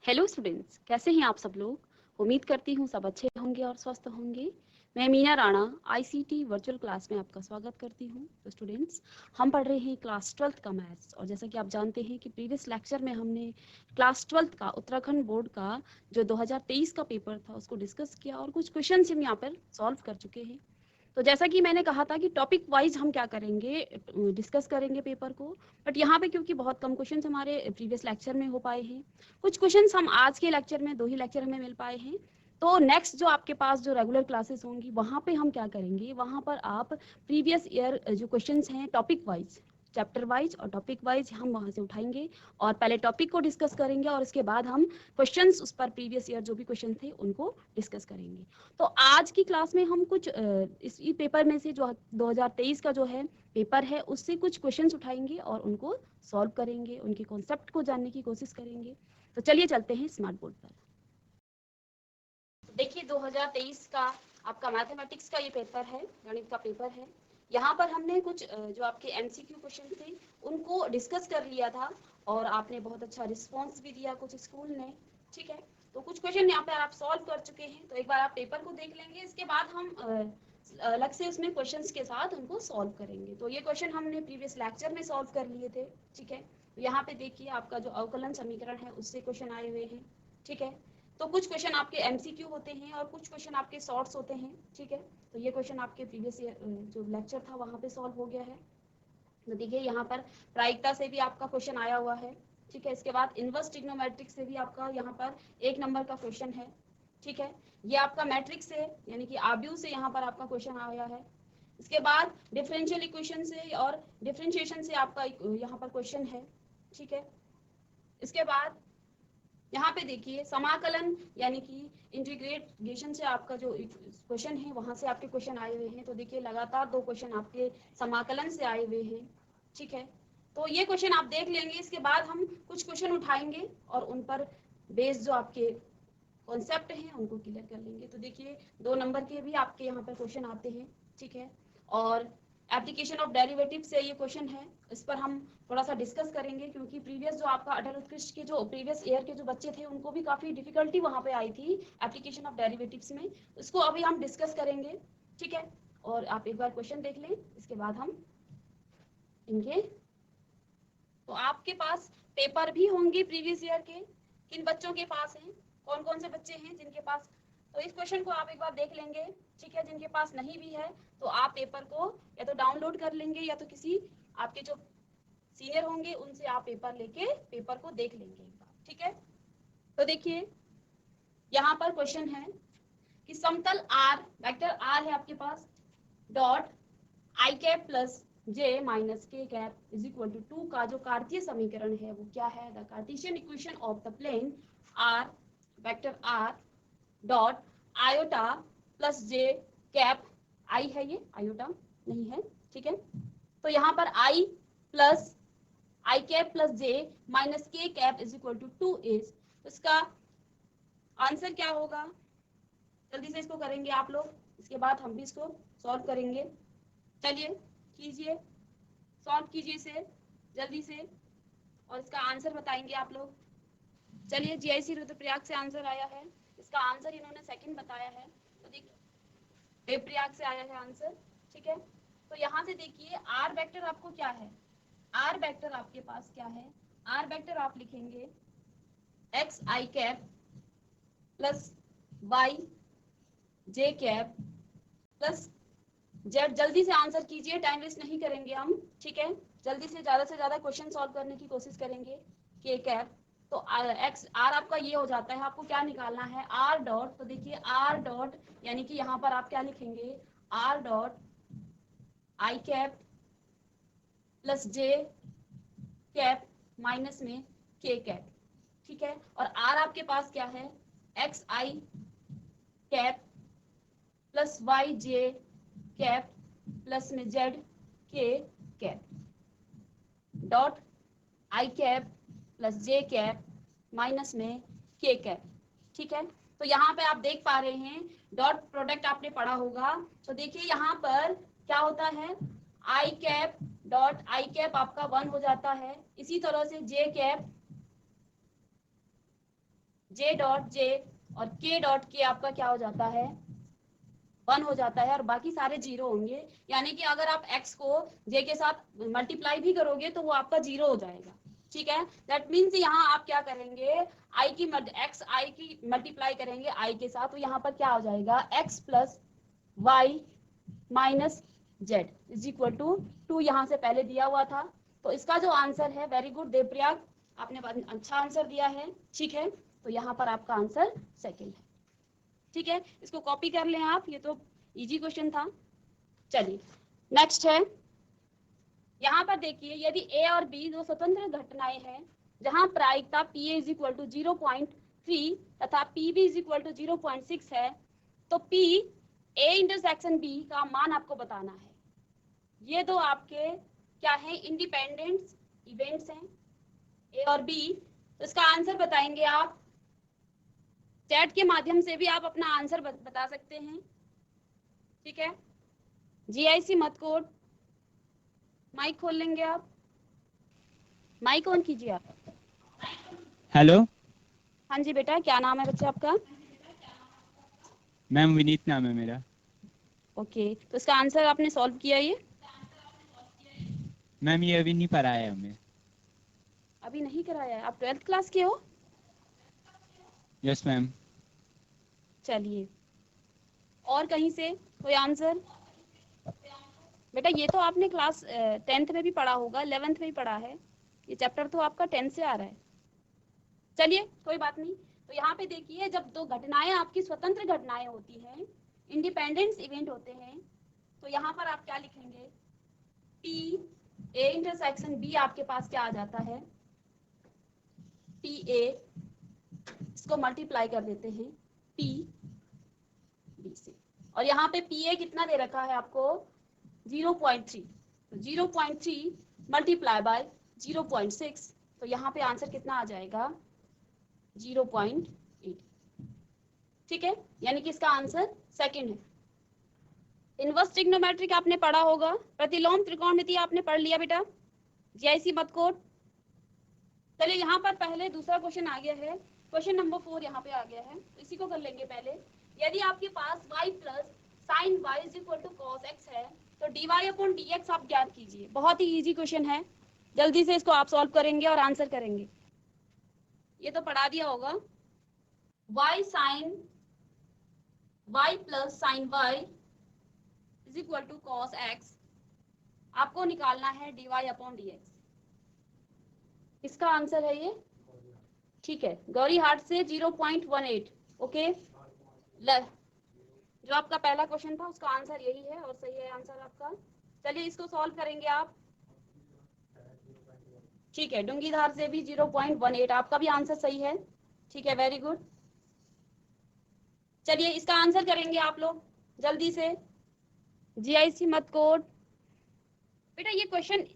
Hello students, कैसे हैं आप सब लोग। उम्मीद करती हूँ सब अच्छे होंगे और स्वस्थ होंगे। मैं Meena Rana ICT virtual class में आपका स्वागत करती हूँ। तो स्टूडेंट्स, हम पढ़ रहे हैं क्लास 12th का मैथ्स, और जैसा कि आप जानते हैं कि प्रीवियस लेक्चर में हमने क्लास 12th का उत्तराखंड बोर्ड का जो 2023 का पेपर था उसको डिस्कस किया, और कुछ क्वेश्चन हम यहाँ पर सॉल्व कर चुके हैं। तो जैसा कि मैंने कहा था कि टॉपिक वाइज हम क्या करेंगे, डिस्कस करेंगे पेपर को। बट यहाँ पे क्योंकि बहुत कम क्वेश्चंस हमारे प्रीवियस लेक्चर में हो पाए हैं, कुछ क्वेश्चंस हम आज के लेक्चर में 2 ही लेक्चर हमें मिल पाए हैं। तो नेक्स्ट जो आपके पास जो रेगुलर क्लासेस होंगी वहाँ पे हम क्या करेंगे, वहाँ पर आप प्रीवियस ईयर जो क्वेश्चंस हैं टॉपिक वाइज, चैप्टर वाइज और टॉपिक वाइज हम वहाँ से उठाएंगे, और पहले टॉपिक को डिस्कस करेंगे और उसके बाद हम क्वेश्चंस उस पर प्रीवियस ईयर जो भी क्वेश्चन थे उनको डिस्कस करेंगे। तो आज की क्लास में हम कुछ इस पेपर में से जो 2023 का जो है पेपर है उससे कुछ क्वेश्चंस उठाएंगे और उनको सॉल्व करेंगे, उनके कॉन्सेप्ट को जानने की कोशिश करेंगे। तो चलिए चलते हैं स्मार्ट बोर्ड पर। देखिए 2023 का आपका मैथमेटिक्स का ये पेपर है, गणित का पेपर है। यहाँ पर हमने कुछ जो आपके एमसीक्यू क्वेश्चन थे उनको डिस्कस कर लिया था, और आपने बहुत अच्छा रिस्पॉन्स भी दिया कुछ स्कूल ने। ठीक है, तो कुछ क्वेश्चन यहाँ पर आप सॉल्व कर चुके हैं, तो एक बार आप पेपर को देख लेंगे, इसके बाद हम अलग से उसमें क्वेश्चंस के साथ उनको सॉल्व करेंगे। तो ये क्वेश्चन हमने प्रीवियस लेक्चर में सॉल्व कर लिए थे। ठीक है, तो यहाँ पे देखिए आपका जो अवकलन समीकरण है उससे क्वेश्चन आए हुए हैं। ठीक है, तो कुछ क्वेश्चन आपके एमसीक्यू होते हैं और कुछ क्वेश्चन आपके शॉर्ट्स होते हैं। ठीक है, तो ये क्वेश्चन आपके प्रीवियस जो लेक्चर था वहाँ पे सॉल्व हो गया है। तो देखिए यहाँ पर प्रायिकता से भी आपका क्वेश्चन आया हुआ है। ठीक है, इसके बाद इनवर्स ट्रिग्नोमेट्रिक से भी आपका यहाँ पर 1 नंबर का क्वेश्चन है। ठीक है, ये आपका मैट्रिक्स से यानी कि आव्यूह से यहाँ पर आपका क्वेश्चन आया है। इसके बाद डिफरेंशियल इक्वेशन से और डिफरेंशिएशन से आपका यहाँ पर क्वेश्चन है। ठीक है, इसके बाद यहाँ पे देखिए समाकलन यानी कि इंटीग्रेशन से आपका जो क्वेश्चन है वहां से आपके क्वेश्चन आए हुए हैं। तो देखिए लगातार 2 क्वेश्चन आपके समाकलन से आए हुए हैं। ठीक है, तो ये क्वेश्चन आप देख लेंगे, इसके बाद हम कुछ क्वेश्चन उठाएंगे और उन पर बेस्ड जो आपके कॉन्सेप्ट हैं उनको क्लियर कर लेंगे। तो देखिए 2 नंबर के भी आपके यहाँ पर क्वेश्चन आते हैं। ठीक है, और एप्लीकेशन ऑफ डेरिवेटिव से ये क्वेश्चन है, इस पर हम थोड़ा सा डिस्कस करेंगे, क्योंकि प्रीवियस जो आपका अटल उत्कृष्ट के जो प्रीवियस ईयर के जो बच्चे थे उनको भी काफी डिफिकल्टी वहां पे आई थी एप्लीकेशन ऑफ डेरिवेटिव्स में। उसको अभी हम डिस्कस करेंगे। ठीक है, और आप एक बार क्वेश्चन देख लें, इसके बाद हम इनके तो आपके पास पेपर भी होंगे प्रीवियस ईयर के। किन बच्चों के पास हैं, कौन कौन से बच्चे हैं जिनके पास, तो इस क्वेश्चन को आप एक बार देख लेंगे। ठीक है, जिनके पास नहीं भी है तो आप पेपर को या तो डाउनलोड कर लेंगे या तो किसी आपके जो सीनियर होंगे उनसे आप पेपर लेके पेपर को देख लेंगे एक बार। ठीक है, तो देखिए यहाँ पर क्वेश्चन है कि समतल आर, वेक्टर आर है आपके पास, dot i cap plus j minus k cap is equal to 2 का जो कार्तीय समीकरण है वो क्या है। The Cartesian equation of the plane r, vector r dot iota plus j cap, i है ये, आयोटा नहीं है। ठीक है, तो यहाँ पर i plus i cap plus j minus k cap is equal to 2 is, इसका आंसर क्या होगा, जल्दी से इसको करेंगे आप लोग, इसके बाद हम भी इसको सॉल्व करेंगे। चलिए कीजिए, सॉल्व कीजिए इसे जल्दी से, और इसका आंसर बताएंगे आप लोग। चलिए जीआईसी रुद्रप्रयाग से आंसर आया है, इसका आंसर इन्होंने सेकंड बताया है। तो देखिए देवप्रयाग से आया है आंसर। ठीक है, तो यहाँ से देखिए आर वेक्टर आपको क्या है, आर वेक्टर आपके पास क्या है, आर वेक्टर आप लिखेंगे एक्स आई कैप प्लस वाई जे कैप प्लस जेड। जल्दी से आंसर कीजिए, टाइम वेस्ट नहीं करेंगे हम। ठीक है, जल्दी से ज्यादा क्वेश्चन सॉल्व करने की कोशिश करेंगे। के कैप, तो एक्स आर आपका ये हो जाता है, आपको क्या निकालना है आर डॉट। तो देखिए आर डॉट यानी कि यहाँ पर आप क्या लिखेंगे, R dot i cap plus j cap minus में के कैप। ठीक है, और आर आपके पास क्या है, एक्स आई कैप प्लस वाई जे कैप प्लस में जेड के cap dot i cap plus j cap minus में के कैप। ठीक है, तो यहाँ पे आप देख पा रहे हैं डॉट प्रोडक्ट आपने पढ़ा होगा। तो देखिए यहाँ पर क्या होता है, आई कैप डॉट आई कैप आपका 1 हो जाता है, इसी तरह से जे कैप जे डॉट जे और के डॉट के आपका क्या हो जाता है 1 हो जाता है और बाकी सारे 0 होंगे, यानी कि अगर आप x को j के साथ मल्टीप्लाई भी करोगे तो वो आपका 0 हो जाएगा। ठीक है, दैट मीन्स यहाँ आप क्या करेंगे i की x i की मल्टीप्लाई करेंगे i के साथ, तो यहाँ पर क्या हो जाएगा x plus y minus z is equal to 2 यहाँ से पहले दिया हुआ था। तो इसका जो आंसर है, वेरी गुड देवप्रयाग, आपने अच्छा आंसर दिया है। ठीक है, तो यहाँ पर आपका आंसर सेकंड है। ठीक है, इसको कॉपी कर लें आप, ये तो इजी क्वेश्चन था। चलिए नेक्स्ट है, यहाँ पर देखिए यदि ए और बी दो स्वतंत्र घटनाएं हैं जहां प्रायिकता P A is equal to 0.3 तथा P B is equal to 0.6 है, तो पी ए इंटरसेक्शन बी का मान आपको बताना है। ये दो आपके क्या है इंडिपेंडेंट इवेंट्स हैं ए और बी, तो इसका आंसर बताएंगे आप। चैट के माध्यम से भी आप अपना आंसर बता सकते हैं। ठीक है, जीआईसी मत कोड, माइक खोल लेंगे आप, माइक ऑन कीजिए आप। हेलो हाँ जी बेटा, क्या नाम है बच्चा आपका? मैम, विनीत नाम है मेरा। ओके, तो इसका आंसर आपने सॉल्व किया ये? मैम ये अभी नहीं पढ़ा है हमें। अभी नहीं कराया है? आप 12th क्लास के हो? Yes ma'am. चलिए, और कहीं से कोई आंसर? बेटा ये तो आपने क्लास 10th में भी पढ़ा होगा, 11th में भी पढ़ा है, ये चैप्टर तो आपका 10th से आ रहा है। चलिए कोई बात नहीं। तो यहाँ पे देखिए, जब दो घटनाएं आपकी स्वतंत्र घटनाएं होती हैं, इंडिपेंडेंस इवेंट होते हैं, तो यहाँ पर आप क्या लिखेंगे? पी ए इंटरसेक्शन बी आपके पास क्या आ जाता है? पी ए, इसको मल्टीप्लाई कर देते हैं पी बी से, और यहाँ पे पी ए कितना दे रखा है आपको? 0.3, तो 0.3 मल्टीप्लाई बाय 0.6, तो यहाँ पे आंसर कितना आ जाएगा? 0.8। ठीक है, यानी कि इसका आंसर सेकंड है। इनवर्स ट्रिग्नोमेट्रिक आपने पढ़ा होगा, प्रतिलोम त्रिकोणमिति आपने पढ़ लिया बेटा, जीआईसी मत कोड। चलिए यहाँ पर पहले दूसरा क्वेश्चन आ गया है, क्वेश्चन नंबर 4 यहाँ पे आ गया है, इसी को कर लेंगे पहले। यदि आपके पास y plus sine y is equal to cos x है, तो dy अपॉन dx आप ज्ञात कीजिए। बहुत ही इजी क्वेश्चन है, जल्दी से इसको आप सॉल्व करेंगे और आंसर करेंगे। ये तो पढ़ा दिया होगा, y sine y plus sine y is equal to cos x, आपको निकालना है dy अपॉन dx। इसका आंसर है ये। ठीक है, गौरी हाट से 0.18। ओके, जो आपका पहला क्वेश्चन था उसका आंसर यही है और सही है आंसर आपका। चलिए इसको सॉल्व करेंगे आप। ठीक है, डुंगीधार से भी 0.18, आपका भी आंसर सही है। ठीक है, वेरी गुड। चलिए इसका आंसर करेंगे आप लोग जल्दी से, जीआईसी मत कोड। बेटा ये क्वेश्चन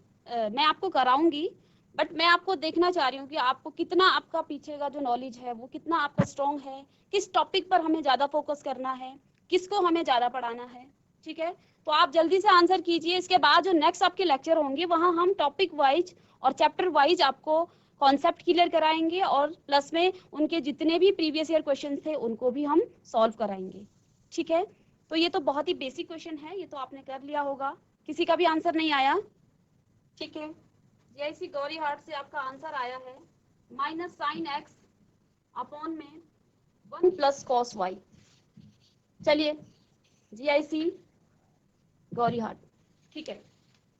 मैं आपको कराऊंगी, बट मैं आपको देखना चाह रही हूँ कि आपको कितना, आपका पीछे का जो नॉलेज है वो कितना आपका स्ट्रॉन्ग है, किस टॉपिक पर हमें ज्यादा फोकस करना है, किसको हमें ज्यादा पढ़ाना है। ठीक है, तो आप जल्दी से आंसर कीजिए। इसके बाद जो नेक्स्ट आपके लेक्चर होंगे वहां हम टॉपिक वाइज और चैप्टर वाइज आपको कॉन्सेप्ट क्लियर कराएंगे और प्लस में उनके जितने भी प्रीवियस ईयर क्वेश्चन थे उनको भी हम सॉल्व कराएंगे। ठीक है, तो ये तो बहुत ही बेसिक क्वेश्चन है, ये तो आपने कर लिया होगा। किसी का भी आंसर नहीं आया? ठीक है, जैसी गौरी हाट से आपका आंसर आया है माइनस साइन एक्स अपॉन में 1 प्लस कॉस वाई। चलिए जीआईसी गौरी हाट। ठीक है,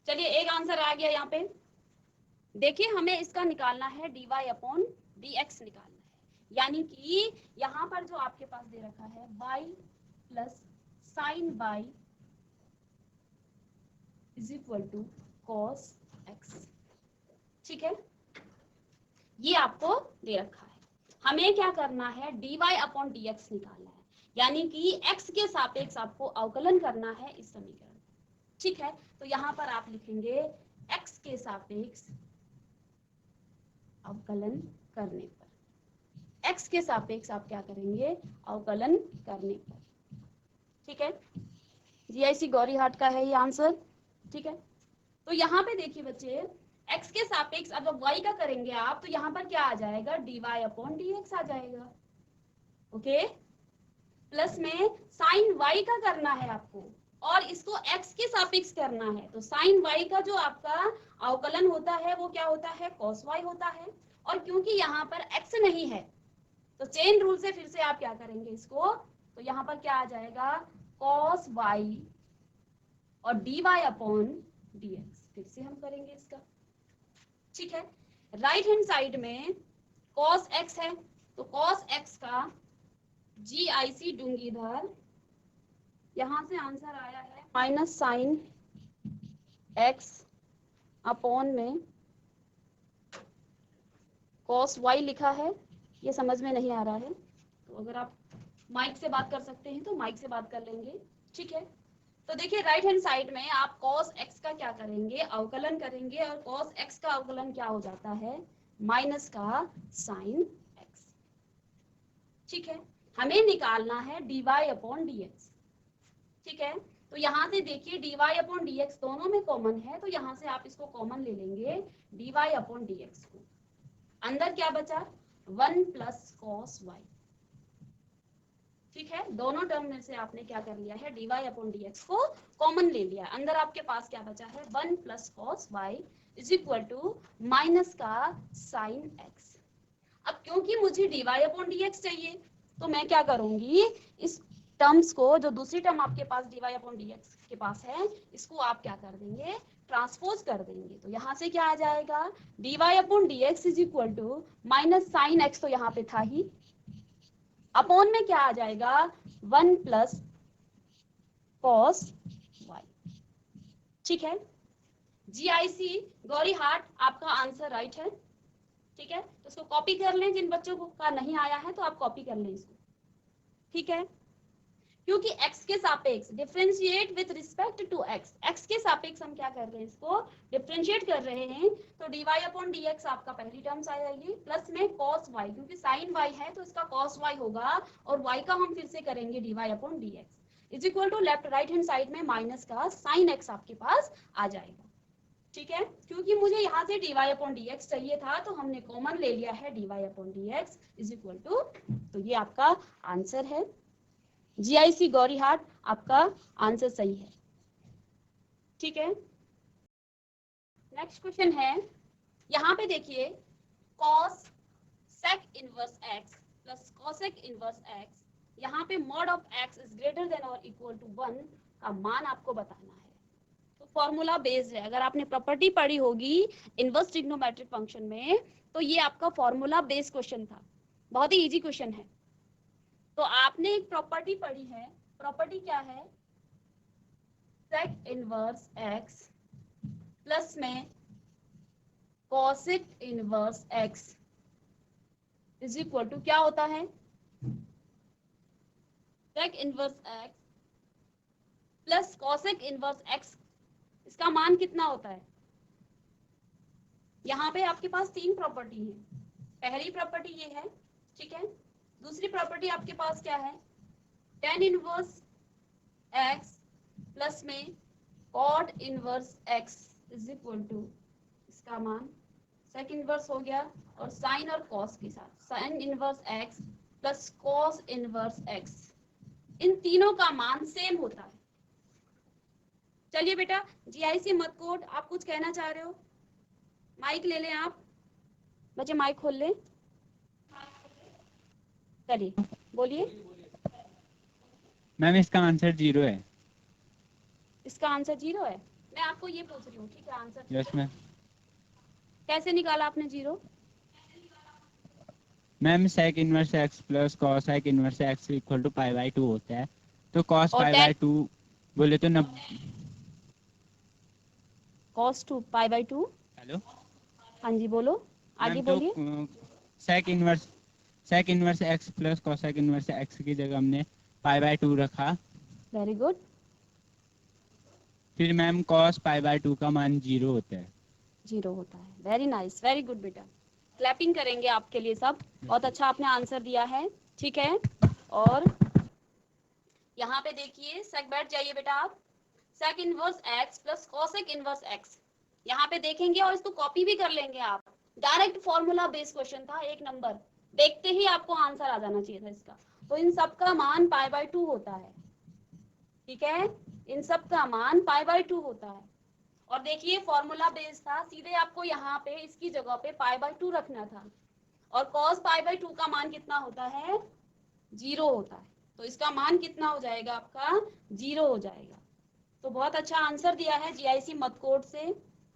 चलिए एक आंसर आ गया यहाँ पे। देखिए हमें इसका निकालना है dy अपॉन dx निकालना है, यानी कि यहाँ पर जो आपके पास दे रखा है y plus sine y is equal to cos x। ठीक है, ये आपको दे रखा है, हमें क्या करना है dy अपॉन dx निकालना है, यानी कि x के सापेक्ष आपको अवकलन करना है इस समीकरण। ठीक है, तो यहाँ पर आप लिखेंगे x के सापेक्ष अवकलन करने पर, x के सापेक्ष आप क्या करेंगे? अवकलन करने पर। ठीक है, जीआईसी गौरी हाट का है ये आंसर। ठीक है, तो यहाँ पे देखिए बच्चे, x के सापेक्ष अब y का करेंगे आप तो यहाँ पर क्या आ जाएगा? dy अपॉन dx आ जाएगा। ओके। प्लस में साइन वाई का करना है आपको और इसको एक्स के सापेक्ष करना है, तो साइन वाई का जो आपका अवकलन होता है वो क्या होता है, कॉस वाई होता है। और क्योंकि यहाँ पर एक्स नहीं है तो चेन रूल से फिर से आप क्या करेंगे इसको, तो यहाँ पर क्या आ जाएगा, कॉस वाई और d y upon d x. फिर से हम करेंगे इसका, ठीक है। राइट हैंड साइड में कॉस एक्स है तो कॉस एक्स का जी आई सी दूंगी इधर, यहां से आंसर आया है माइनस साइन एक्स अपॉन में कॉस वाई लिखा है, ये समझ में नहीं आ रहा है तो अगर आप माइक से बात कर सकते हैं तो माइक से बात कर लेंगे, ठीक है। तो देखिए राइट हैंड साइड में आप कॉस एक्स का क्या करेंगे, अवकलन करेंगे और कॉस एक्स का अवकलन क्या हो जाता है, माइनस का साइन एक्स, ठीक है। हमें निकालना है d y upon d x, ठीक है। तो यहाँ से देखिए d y upon d x दोनों में कॉमन है तो यहाँ से आप इसको कॉमन ले लेंगे d y upon d x को, अंदर क्या बचा 1 प्लस कॉस वाई, ठीक है। दोनों टर्म में से आपने क्या कर लिया है, d y upon d x को कॉमन ले लिया, अंदर आपके पास क्या बचा है 1 plus cos y is equal to minus का साइन एक्स। अब क्योंकि मुझे d y upon d x चाहिए तो मैं क्या करूंगी, इस टर्म्स को, जो दूसरी टर्म आपके पास d y upon d x के पास है, इसको आप क्या कर देंगे, ट्रांसपोज कर देंगे। तो यहाँ से क्या आ जाएगा, d y upon d x is equal to minus sine x, तो यहाँ पे था ही, अपॉन में क्या आ जाएगा 1 प्लस कॉस वाई, ठीक है। जीआईसी गौरी हाट आपका आंसर राइट है, ठीक है। तो इसको कॉपी कर लें, जिन बच्चों को का नहीं आया है तो आप कॉपी कर लें इसको, ठीक है। क्योंकि x के सापेक्ष differentiate with respect to x, x के सापेक्ष हम क्या कर रहे हैं, इसको डिफरेंशिएट कर रहे हैं, तो dy अपॉन dx आपका पहली टर्म्स आ जाएगी, प्लस में cos y, क्योंकि sin y है तो इसका cos y होगा और y का हम फिर से करेंगे dy upon dx is equal to left right hand side में माइनस का sin x आपके पास आ जाएगा, ठीक है। क्योंकि मुझे यहाँ से dy अपॉन dx चाहिए था तो हमने कॉमन ले लिया है dy upon dx is equal to, तो ये आपका आंसर है। जीआईसी गौरीहाट आपका आंसर सही है, ठीक है। नेक्स्ट क्वेश्चन है, यहाँ पे देखिए cos sec inverse x plus cosec inverse x, यहाँ पे mod of x is greater than और इक्वल टू 1 का मान आपको बताना है। तो फॉर्मूला बेस्ड है, अगर आपने प्रॉपर्टी पढ़ी होगी इनवर्स ट्रिग्नोमेट्रिक फंक्शन में तो ये आपका फॉर्मूला बेस्ड क्वेश्चन था, बहुत ही इजी क्वेश्चन है। तो आपने एक प्रॉपर्टी पढ़ी है, प्रॉपर्टी क्या है, sec इनवर्स x प्लस में cosec inverse x is equal to क्या होता है, sec inverse x plus cosec inverse x, इसका मान कितना होता है। यहाँ पे आपके पास तीन प्रॉपर्टी है, पहली प्रॉपर्टी ये है, ठीक है। दूसरी प्रॉपर्टी आपके पास क्या है, tan इनवर्स x प्लस में cot inverse x is equal to, इसका मान sec इनवर्स हो गया और sin और cos के साथ sin inverse x plus cos inverse x, इन तीनों का मान सेम होता है। चलिए बेटा जीआईसी मत कोड, आप कुछ कहना चाह रहे हो, माइक ले लें आप, बच्चे माइक खोल लें, चलिए बोलिए। मैम इसका आंसर 0 है। इसका आंसर 0 है, मैं आपको ये पूछ रही हूँ, ठीक है। Answer yes ma'am. कैसे निकाला आपने 0, ma'am sec inverse x plus cosec inverse x equal to pi by 2 होता है, तो cos और पाई tan बाई 2 बोले तो न, cos 2 पाई बाई 2, हेलो हाँ जी बोलो आगे मैम, तो बोलिए। sec inverse x plus cosec inverse x की जगह हमने पाई बाई 2 रखा, वेरी गुड, फिर मैम cos पाई बाई 2 का मान 0 होता है। 0 होता है, वेरी नाइस, वेरी गुड बेटा, क्लैपिंग करेंगे आपके लिए सब, बहुत अच्छा आपने आंसर दिया है, ठीक है। और यहाँ पे देखिए सेक, बैठ जाइए बेटा आप, sec inverse x plus cosec inverse x, यहाँ पे देखेंगे और इसको कॉपी भी कर लेंगे आप, डायरेक्ट फॉर्मूला बेस्ड क्वेश्चन था, 1 नंबर, देखते ही आपको आंसर आ जाना चाहिए था इसका। तो इन सब का मान π/2 होता है, ठीक है, इन सब का मान π/2 होता है। और देखिए फॉर्मूला बेस था, सीधे आपको यहाँ पे इसकी जगह पे π/2 रखना था, और cos π/2 का मान कितना होता है, 0 होता है। तो इसका मान कितना हो जाएगा आपका, 0 हो जाएगा। तो बहुत अच्छा आंसर दिया है जीआईसी मत कोड से,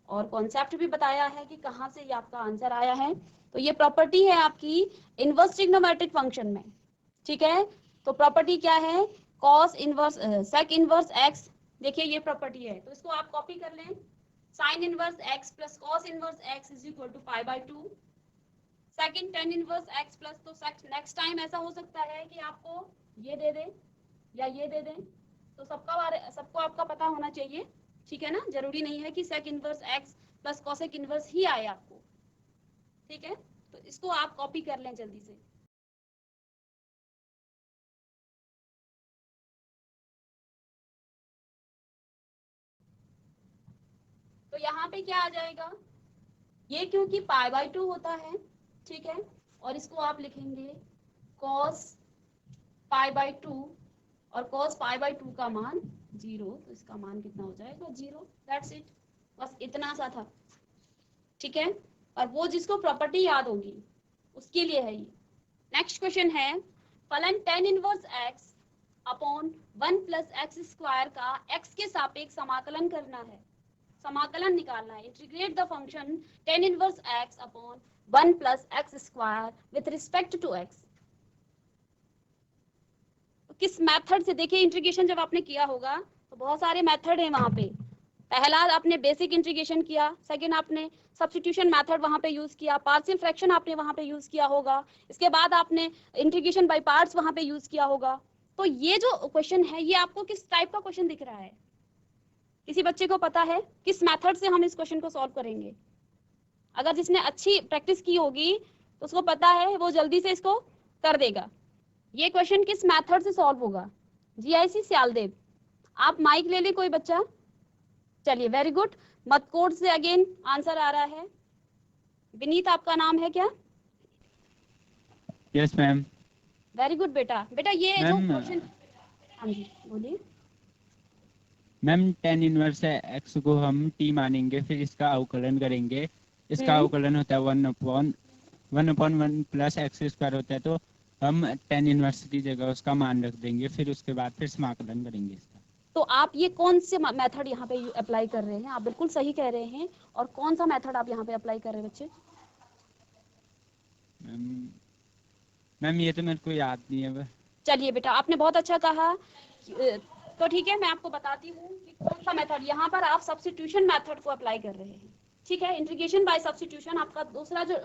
और कॉन्सेप्ट भी बताया है कि कहाँ से ये आपका आंसर आया है। तो ये प्रॉपर्टी है आपकी इनवर्स ट्रिग्नोमेट्रिक फंक्शन में, ठीक है। तो प्रॉपर्टी क्या है, cos inverse sec inverse x, देखिए ये प्रॉपर्टी है, तो इसको आप कॉपी कर लें, sine inverse x plus cos inverse x is equal to π/2, second tan inverse x plus, तो नेक्स्ट टाइम ऐसा हो सकता है कि आपको ये दे दें या ये दे दें, तो सबको आपका पता होना चाहिए, ठीक है ना। जरूरी नहीं है कि sec inverse x plus cosec inverse ही आए आपको, ठीक है। तो इसको आप कॉपी कर लें जल्दी से। तो यहाँ पे क्या आ जाएगा, ये क्योंकि π/2 होता है, ठीक है, और इसको आप लिखेंगे cos π/2, और cos π/2 का मान 0, तो इसका मान कितना हो जाएगा, 0। दैट्स इट, बस इतना सा था, ठीक है। और वो जिसको प्रॉपर्टी याद होगी उसके लिए है ये। नेक्स्ट क्वेश्चन है, फलन tan inverse x upon 1 plus x square का x के सापेक्ष समाकलन करना है, समाकलन निकालना है। Integrate the function tan inverse x upon 1 plus x square with respect to x। किस मेथड से, देखिए इंटीग्रेशन जब आपने किया होगा तो बहुत सारे मेथड हैं वहां पे। पहला आपने बेसिक इंटीग्रेशन किया, सेकंड आपने सब्स्टिट्यूशन मेथड वहां पे यूज किया, पार्शियल फ्रैक्शन आपने वहां पे यूज किया होगा, इसके बाद आपने इंटीग्रेशन बाय पार्ट्स वहां पे यूज किया होगा। तो ये जो क्वेश्चन है ये आपको किस टाइप का क्वेश्चन दिख रहा है, किसी बच्चे को पता है किस मेथड से हम इस क्वेश्चन को सॉल्व करेंगे? अगर जिसने अच्छी प्रैक्टिस की होगी तो उसको पता है, वो जल्दी से इसको कर देगा। ये क्वेश्चन किस मेथड से सॉल्व होगा? जीआईसी सियालदेव, आप माइक ले ले कोई बच्चा। चलिए वेरी गुड, मत कोड से अगेन आंसर आ रहा है। विनीत आपका नाम है क्या? Yes ma'am. वेरी गुड बेटा। बेटा ये जो मैम क्वेश्चन, हाँ जी बोलिए। मैम tan इनवर्स एक्स को हम t मानेंगे, फिर इसका अवकलन करेंगे। इसका हम्म, अवकलन होता है 1/1 प्लस एक्स स्क्वायर होता है, तो हम tan इनवर्स की जगह उसका मान रख देंगे, फिर उसके बाद फिर समाकलन करेंगे इसका। तो आप ये कौन से मेथड यहाँ पे अप्लाई कर रहे हैं? आप बिल्कुल सही कह रहे हैं। और कौन सा मेथड आप यहाँ पे अप्लाई कर रहे हैं बच्चे? मैम मैम ये तो मेरे को याद नहीं है। चलिए बेटा, आपने बहुत अच्छा कहा। तो ठीक है, मैं आपको बताती हूँ कि कौन सा मेथड। यहाँ पर आप सब्स्टिट्यूशन मेथड को अप्लाई कर रहे हैं, ठीक है। इंटीग्रेशन बाय सब्स्टिट्यूशन आपका दूसरा जो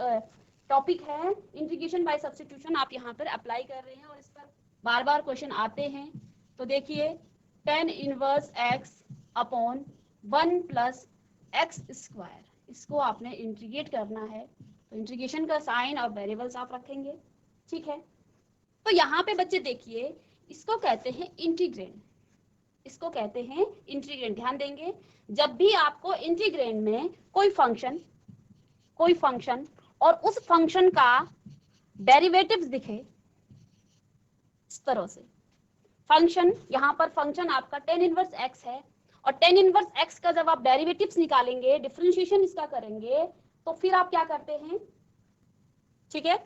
टॉपिक है, इंटीग्रेशन बाय सब्स्टिट्यूशन आप यहाँ पर अप्लाई कर रहे हैं, और इस पर बार बार क्वेश्चन आते हैं। तो देखिए tan inverse x upon 1 plus x square, इसको आपने इंटीग्रेट करना है। तो इंटीग्रेशन का साइन और वेरिएबल्स आप रखेंगे, ठीक है। तो यहाँ पे बच्चे देखिए, इसको कहते हैं इंटीग्रेंड, इसको कहते हैं इंटीग्रेंड। ध्यान देंगे, जब भी आपको इंटीग्रेंड में कोई फंक्शन और उस फंक्शन का डेरिवेटिव्स दिखे, इस तरह से फंक्शन, यहाँ पर फंक्शन आपका tan इनवर्स x है, और tan इनवर्स x का जब आप डेरिवेटिव्स निकालेंगे, डिफरेंशिएशन इसका करेंगे, तो फिर आप क्या करते हैं, ठीक है।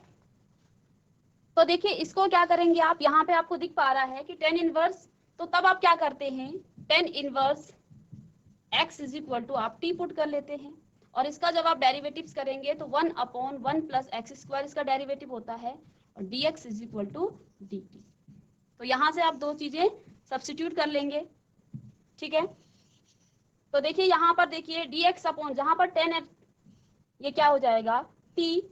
तो देखिए इसको क्या करेंगे आप, यहाँ पे आपको दिख पा रहा है कि tan इनवर्स, तो तब आप क्या करते हैं, tan inverse x is equal to आप t पुट कर लेते हैं, और इसका जब आप डेरिवेटिव्स करेंगे तो 1/1 प्लस एक्स स्क्वायर इसका डेरिवेटिव होता है, और dx is equal to dt। तो यहाँ से आप दो चीजें सब्स्टिट्यूट कर लेंगे, ठीक है। तो देखिए यहाँ पर देखिए dx अपॉन, जहाँ पर tan है ये क्या हो जाएगा, t,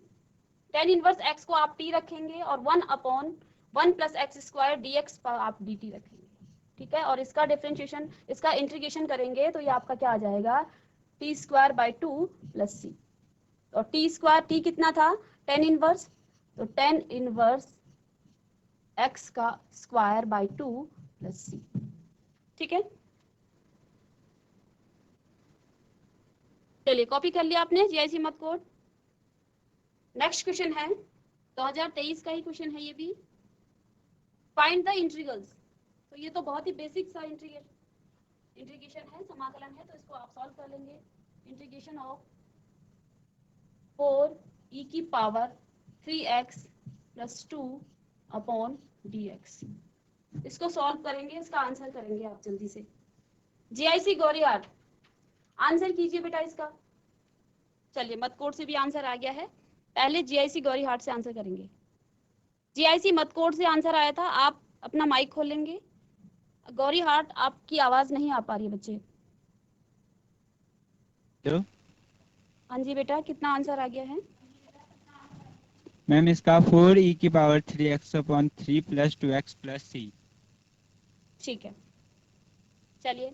tan इनवर्स x को आप t रखेंगे, और 1/1 प्लस एक्स स्क्वायर dx पर आप dt रखेंगे, ठीक है। और इसका डिफरेंशिएशन, इसका इंटीग्रेशन करेंगे तो ये आपका क्या आ जाएगा, t square by 2 plus c। और t स्क्वायर, t कितना था, tan इनवर्स, तो tan इनवर्स x का स्क्वायर बाई 2 प्लस c, ठीक है। चलिए कॉपी कर लिया आपने जीआईसी मत कोड। नेक्स्ट क्वेश्चन है, 2023 का ही क्वेश्चन है ये भी। Find the integrals. तो ये तो बहुत ही बेसिक सा इंटीग्रेशन है, समाकलन है, तो इसको आप सॉल्व कर लेंगे। इंटीग्रेशन ऑफ 4e की power 3x plus 2 upon dx। इसको सॉल्व करेंगे, इसका आंसर करेंगे आप जल्दी से। जीआईसी गौरीहाट, आंसर कीजिए बेटा इसका। चलिए मतकोट से भी आंसर आ गया है, पहले जीआईसी गौरीहाट से आंसर करेंगे। जीआईसी मतकोट से आंसर आया था, आप अपना माइक खोलेंगे। गौरीहाट आपकी आवाज नहीं आ पा रही है बच्चे। हेलो हाँ जी बेटा, कितना आंसर आ गया है? मैम, इसका 4e की power 3x upon 3 plus 2x plus c। ठीक है, चलिए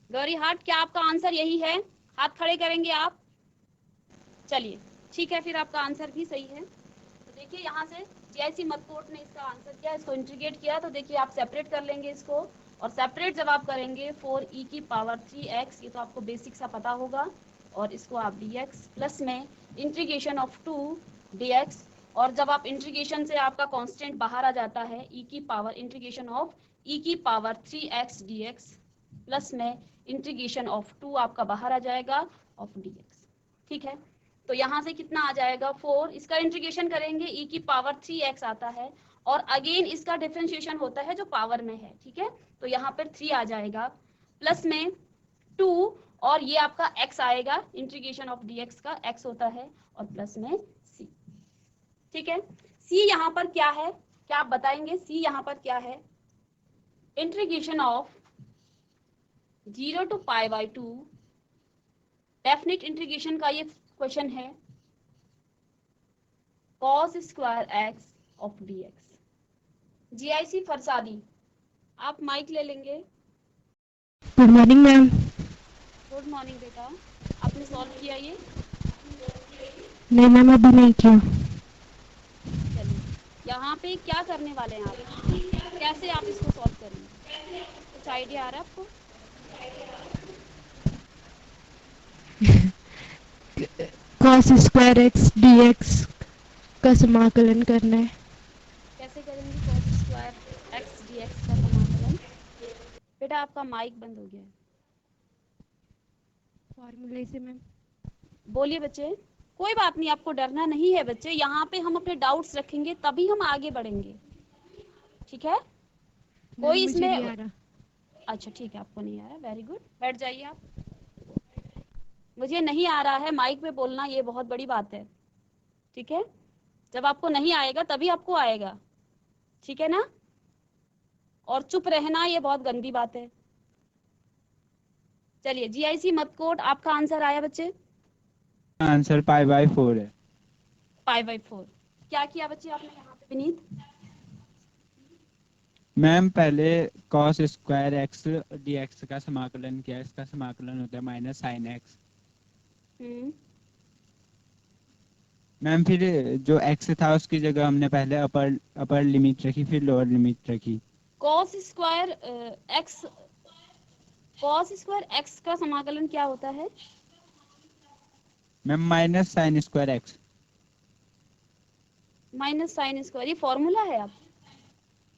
गौरीहाट, क्या आपका आंसर यही है? हाथ खड़े करेंगे आप। चलिए ठीक है, फिर आपका आंसर भी सही है। तो देखिए यहाँ से जीआईसी मतकोट ने इसका आंसर किया, इसको इंटीग्रेट किया, तो देखिए आप सेपरेट कर लेंगे इसको, और सेपरेट जब आप करेंगे 4e की पावर 3x, ये तो आपको बेसिक सा पता होगा, और इसको आप dx प्लस में इंटीग्रेशन ऑफ 2 dx, और जब आप इंटीग्रेशन से आपका कांस्टेंट बाहर आ जाता है e की पावर इंटीग्रेशन ऑफ e की पावर 3x dx प्लस में इंटीग्रेशन ऑफ 2 आपका बाहर आ जाएगा ऑफ dx। ठीक है, तो यहाँ से कितना आ जाएगा 4, इसका इंटीग्रेशन करेंगे e की पावर 3x आता है, और अगेन इसका डिफरेंशिएशन होता है जो पावर में है। ठीक है, तो यहाँ पर 3 आ जाएगा, प्लस में 2, और ये आपका x आएगा, इंटीग्रेशन ऑफ dx का x होता है, और प्लस में c। ठीक है, c यहाँ पर क्या है, क्या आप बताएंगे? c यहाँ पर क्या है? Integration of 0 to π/2, definite integration का ये क्वेश्चन है, cos square x of dx। GIC Farsadi, आप माइक ले लेंगे। Good morning ma'am. Good morning बेटा, आपने सॉल्व किया ये? नहीं मैम, अभी नहीं किया। चलिए, यहाँ पे क्या करने वाले हैं आप, कैसे आप इसको सॉल्व करेंगे, कुछ आइडिया आ रहा है आपको? cos स्क्वायर x dx का समाकलन करना है। कैसे करेंगे cos स्क्वायर x dx का समाकलन? बेटा आपका माइक बंद हो गया है, फॉर्मूले से मैम। बोलिए बच्चे। कोई बात नहीं, आपको डरना नहीं है बच्चे, यहाँ पे हम अपने डाउट्स रखेंगे तभी हम आगे बढ़ेंगे। ठीक है, कोई मुझे इसमें नहीं आ रहा। अच्छा ठीक है, आपको नहीं आ रहा, वेरी गुड, बैठ जाइए आप। मुझे नहीं आ रहा है माइक पे बोलना, ये बहुत बड़ी बात है। ठीक है, जब आपको नहीं आएगा तभी आपको आएगा, ठीक है ना? और चुप रहना ये बहुत गंदी बात है। चलिए जीआईसी मतकोट, आपका आंसर आया बच्चे? आंसर π/4 है। π/4। क्या किया बच्चे आपने यहाँ पे विनीत? मैम, पहले cos स्क्वायर x dx का समाकलन किया, इसका समाकलन होता है माइनस साइन x। मैम, फिर जो x था उसकी जगह हमने पहले अपर लिमिट रखी, फिर लोअर लिमिट रखी। cos स्क्वायर x का समाकलन क्या होता है? Ma'am, minus sine square x। Minus sine square, ये फॉर्मूला है आप?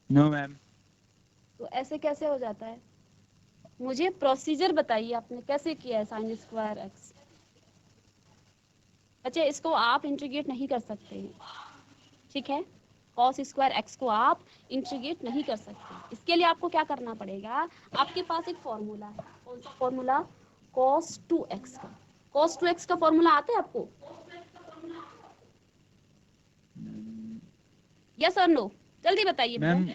No ma'am. तो ऐसे कैसे हो जाता है? मुझे प्रोसीजर बताइए, आपने कैसे किया है साइन स्क्वायर x? अच्छा, इसको आप इंटीग्रेट नहीं कर सकते हैं, ठीक है? cos स्क्वायर x को आप इंटीग्रेट नहीं कर सकते। इसके लिए आपको क्या करना पड़ेगा, आपके पास एक फॉर्मूला है। कौन सा फॉर्मूला? cos 2x का। cos 2x का फॉर्मूला आता है आपको? यस और नो, जल्दी बताइए ma'am,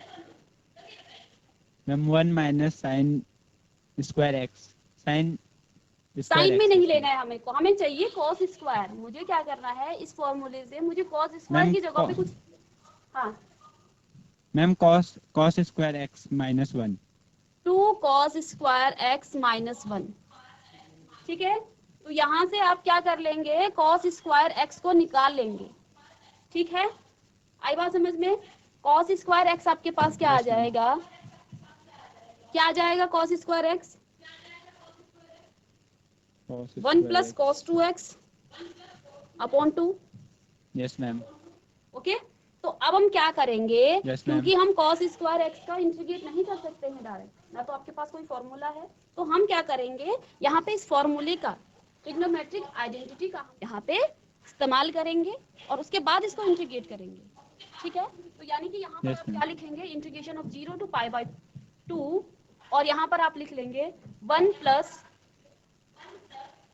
ma'am 1 minus sine square x, sine sine में नहीं लेना है हमें चाहिए cos स्क्वायर। मुझे क्या करना है, इस फॉर्मूले से मुझे cos स्क्वायर की जगह पे कुछ, हाँ ma'am, cos square x minus 1। 2 cos square x minus 1। ठीक है, तो यहाँ से आप क्या कर लेंगे, cos स्क्वायर x को निकाल लेंगे। ठीक है, आई बात समझ में? cos स्क्वायर x आपके पास क्या आ जाएगा, क्या आ जाएगा cos square x? 1 plus cos 2x upon 2। Yes ma'am. Okay, तो अब हम क्या करेंगे, Yes, क्योंकि हम cos स्क्वायर एक्स का इंटीग्रेट नहीं कर सकते हैं डायरेक्ट, ना तो आपके पास कोई फॉर्मूला है, तो हम क्या करेंगे, यहाँ पे इस फॉर्मूले का ट्रिग्नोमेट्रिक आइडेंटिटी का यहाँ पे इस्तेमाल करेंगे और उसके बाद इसको इंटीग्रेट करेंगे। ठीक है, तो यानी कि यहाँ पर Yes, आप ma'am. क्या लिखेंगे, इंटीग्रेशन ऑफ 0 to π/2, और यहाँ पर आप लिख लेंगे 1 प्लस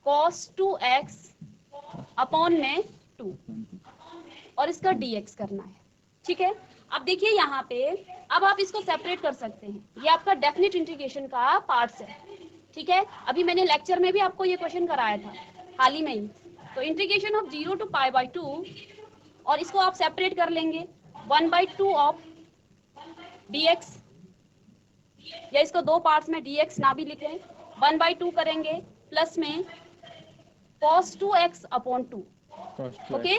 cos 2x अपॉन में 2, और इसका dx करना है। ठीक है, अब देखिए यहाँ पे, अब आप इसको सेपरेट कर सकते हैं, ये आपका डेफिनेट इंटीग्रेशन का पार्ट्स है। ठीक है, अभी मैंने लेक्चर में भी आपको ये क्वेश्चन कराया था हाल ही में ही। तो इंटीग्रेशन ऑफ 0 to π/2, और इसको आप सेपरेट कर लेंगे 1/2 ऑफ dx, या इसको दो पार्ट्स में dx ना भी लिखें, 1/2 करेंगे प्लस में cos 2x अपॉन 2। ओके,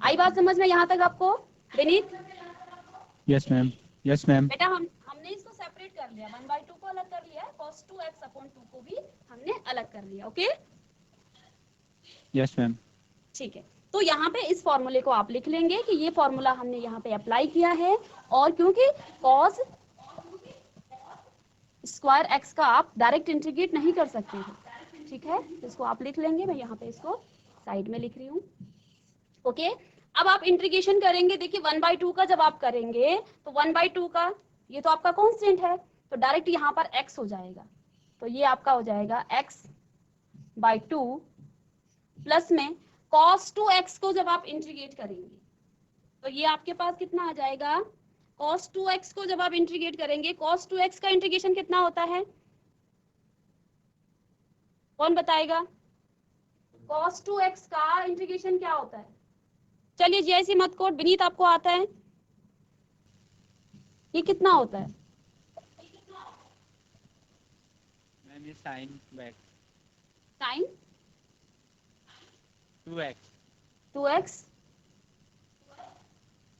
आई बात समझ में यहाँ तक आपको Vineet? Yes ma'am. Yes ma'am. बेटा हमने इसको सेपरेट कर लिया, 1/2 को अलग कर लिया, cos 2x अपॉन 2 को भी हमने अलग कर लिया। Okay, yes ma'am. ठीक है, तो यहाँ पे इस फॉर्मूले को आप लिख लेंगे कि ये फॉर्मूला हमने यहाँ पे अप्लाई किया है, और क्योंकि cos स्क्वायर एक्स का आप डायरेक्ट इंटीग्रेट नहीं कर सकते हैं। ठीक है, इसको आप लिख लेंगे, मैं यहाँ पे इसको साइड में लिख रही हूँ। ओके, अब आप इंटीग्रेशन करेंगे, देखिए 1/2 का जब आप करेंगे तो 1/2 का ये तो आपका कांस्टेंट है, तो डायरेक्ट यहाँ पर x हो जाएगा, तो ये आपका हो जाएगा x/2 प्लस में cos 2x को जब आप इंटीग्रेट करेंगे तो ये आपके पास कितना आ जाएगा, cos 2x को जब आप इंटीग्रेट करेंगे, cos 2x का इंटीग्रेशन कितना होता है, कौन बताएगा? cos 2x का इंटीग्रेशन क्या होता है? चलिए जी, ऐसी मत कोट, विनीत आपको आता है, ये कितना होता है? मैम ये साइन साइन 2x 2x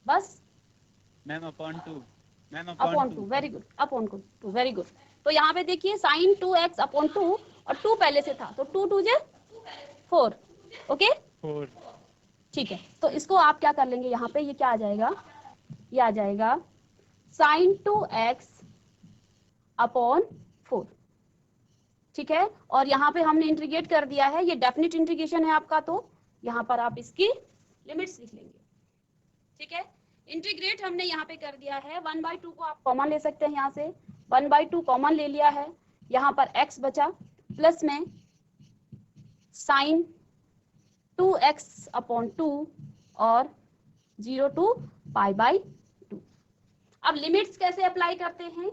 बस ma'am upon 2 ma'am upon 2, very good, upon 2, very good. तो यहाँ पे देखिए साइन 2x अपॉन 2, और 2 पहले से था, तो 2 2 जे 4। ओके, 4। ठीक है, तो इसको आप क्या कर लेंगे, यहाँ पे ये क्या आ जाएगा, ये आ जाएगा साइन 2x अपॉन 4। ठीक है, और यहाँ पे हमने इंटीग्रेट कर दिया है, ये डेफिनेट इंटीग्रेशन है आपका, तो यहाँ पर आप इसकी लिमिट्स लिख लेंगे। ठीक है, इंटीग्रेट हमने यहाँ पे कर दिया है, 1/2 को आप कॉमन ले सकते हैं, यहाँ से 1/2 कॉमन ले लिया है, यहाँ पर x बचा प्लस में साइन 2x अपॉन 2 और 0 to π/2। अब लिमिट्स कैसे अप्लाई करते हैं,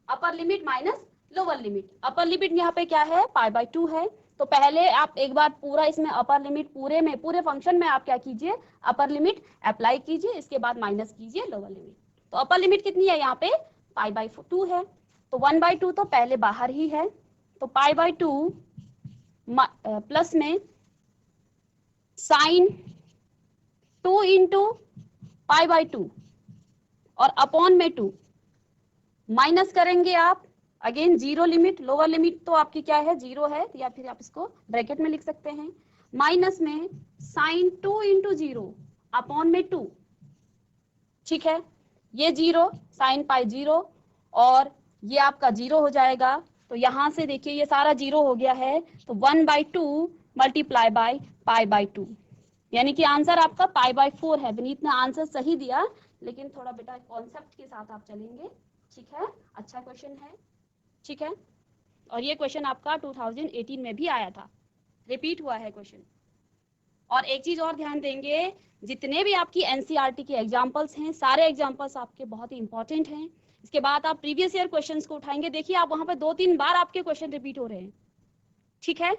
upper limit minus lower limit. Upper limit यहाँ पे क्या है, π/2 है, तो पहले आप एक बार पूरा इसमें अपर लिमिट पूरे फंक्शन में आप क्या कीजिए, अपर लिमिट अप्लाई कीजिए, इसके बाद माइनस कीजिए लोअर लिमिट। तो अपर लिमिट कितनी है यहाँ पे, π/2 है, तो 1/2 तो पहले बाहर ही है, तो π/2 प्लस में साइन 2 इंटू π/2 और अपॉन में 2 माइनस करेंगे आप, अगेन 0 लिमिट, लोअर लिमिट तो आपकी क्या है, 0 है, या फिर आप इसको ब्रैकेट में लिख सकते हैं, माइनस में साइन 2 इंटू 0 अपॉन में 2। ठीक है, ये 0 साइन पाई 0 और ये आपका 0 हो जाएगा, तो यहाँ से देखिए ये सारा 0 हो गया है, तो 1/2 मल्टीप्लाई बाय π/2, यानी कि आंसर आपका π/4 है। विनीत ने आंसर सही दिया, लेकिन थोड़ा बेटा कॉन्सेप्ट के साथ आप चलेंगे। ठीक है, अच्छा क्वेश्चन है। ठीक है, और ये क्वेश्चन आपका 2018 में भी आया था, रिपीट हुआ है क्वेश्चन। और एक चीज और ध्यान देंगे, जितने भी आपकी एनसीईआरटी के एग्जांपल्स हैं, सारे एग्जांपल्स आपके बहुत ही इंपॉर्टेंट हैं। इसके बाद आप प्रीवियस ईयर क्वेश्चंस को उठाएंगे, देखिए आप वहां पर 2-3 बार आपके क्वेश्चन रिपीट हो रहे हैं। ठीक है,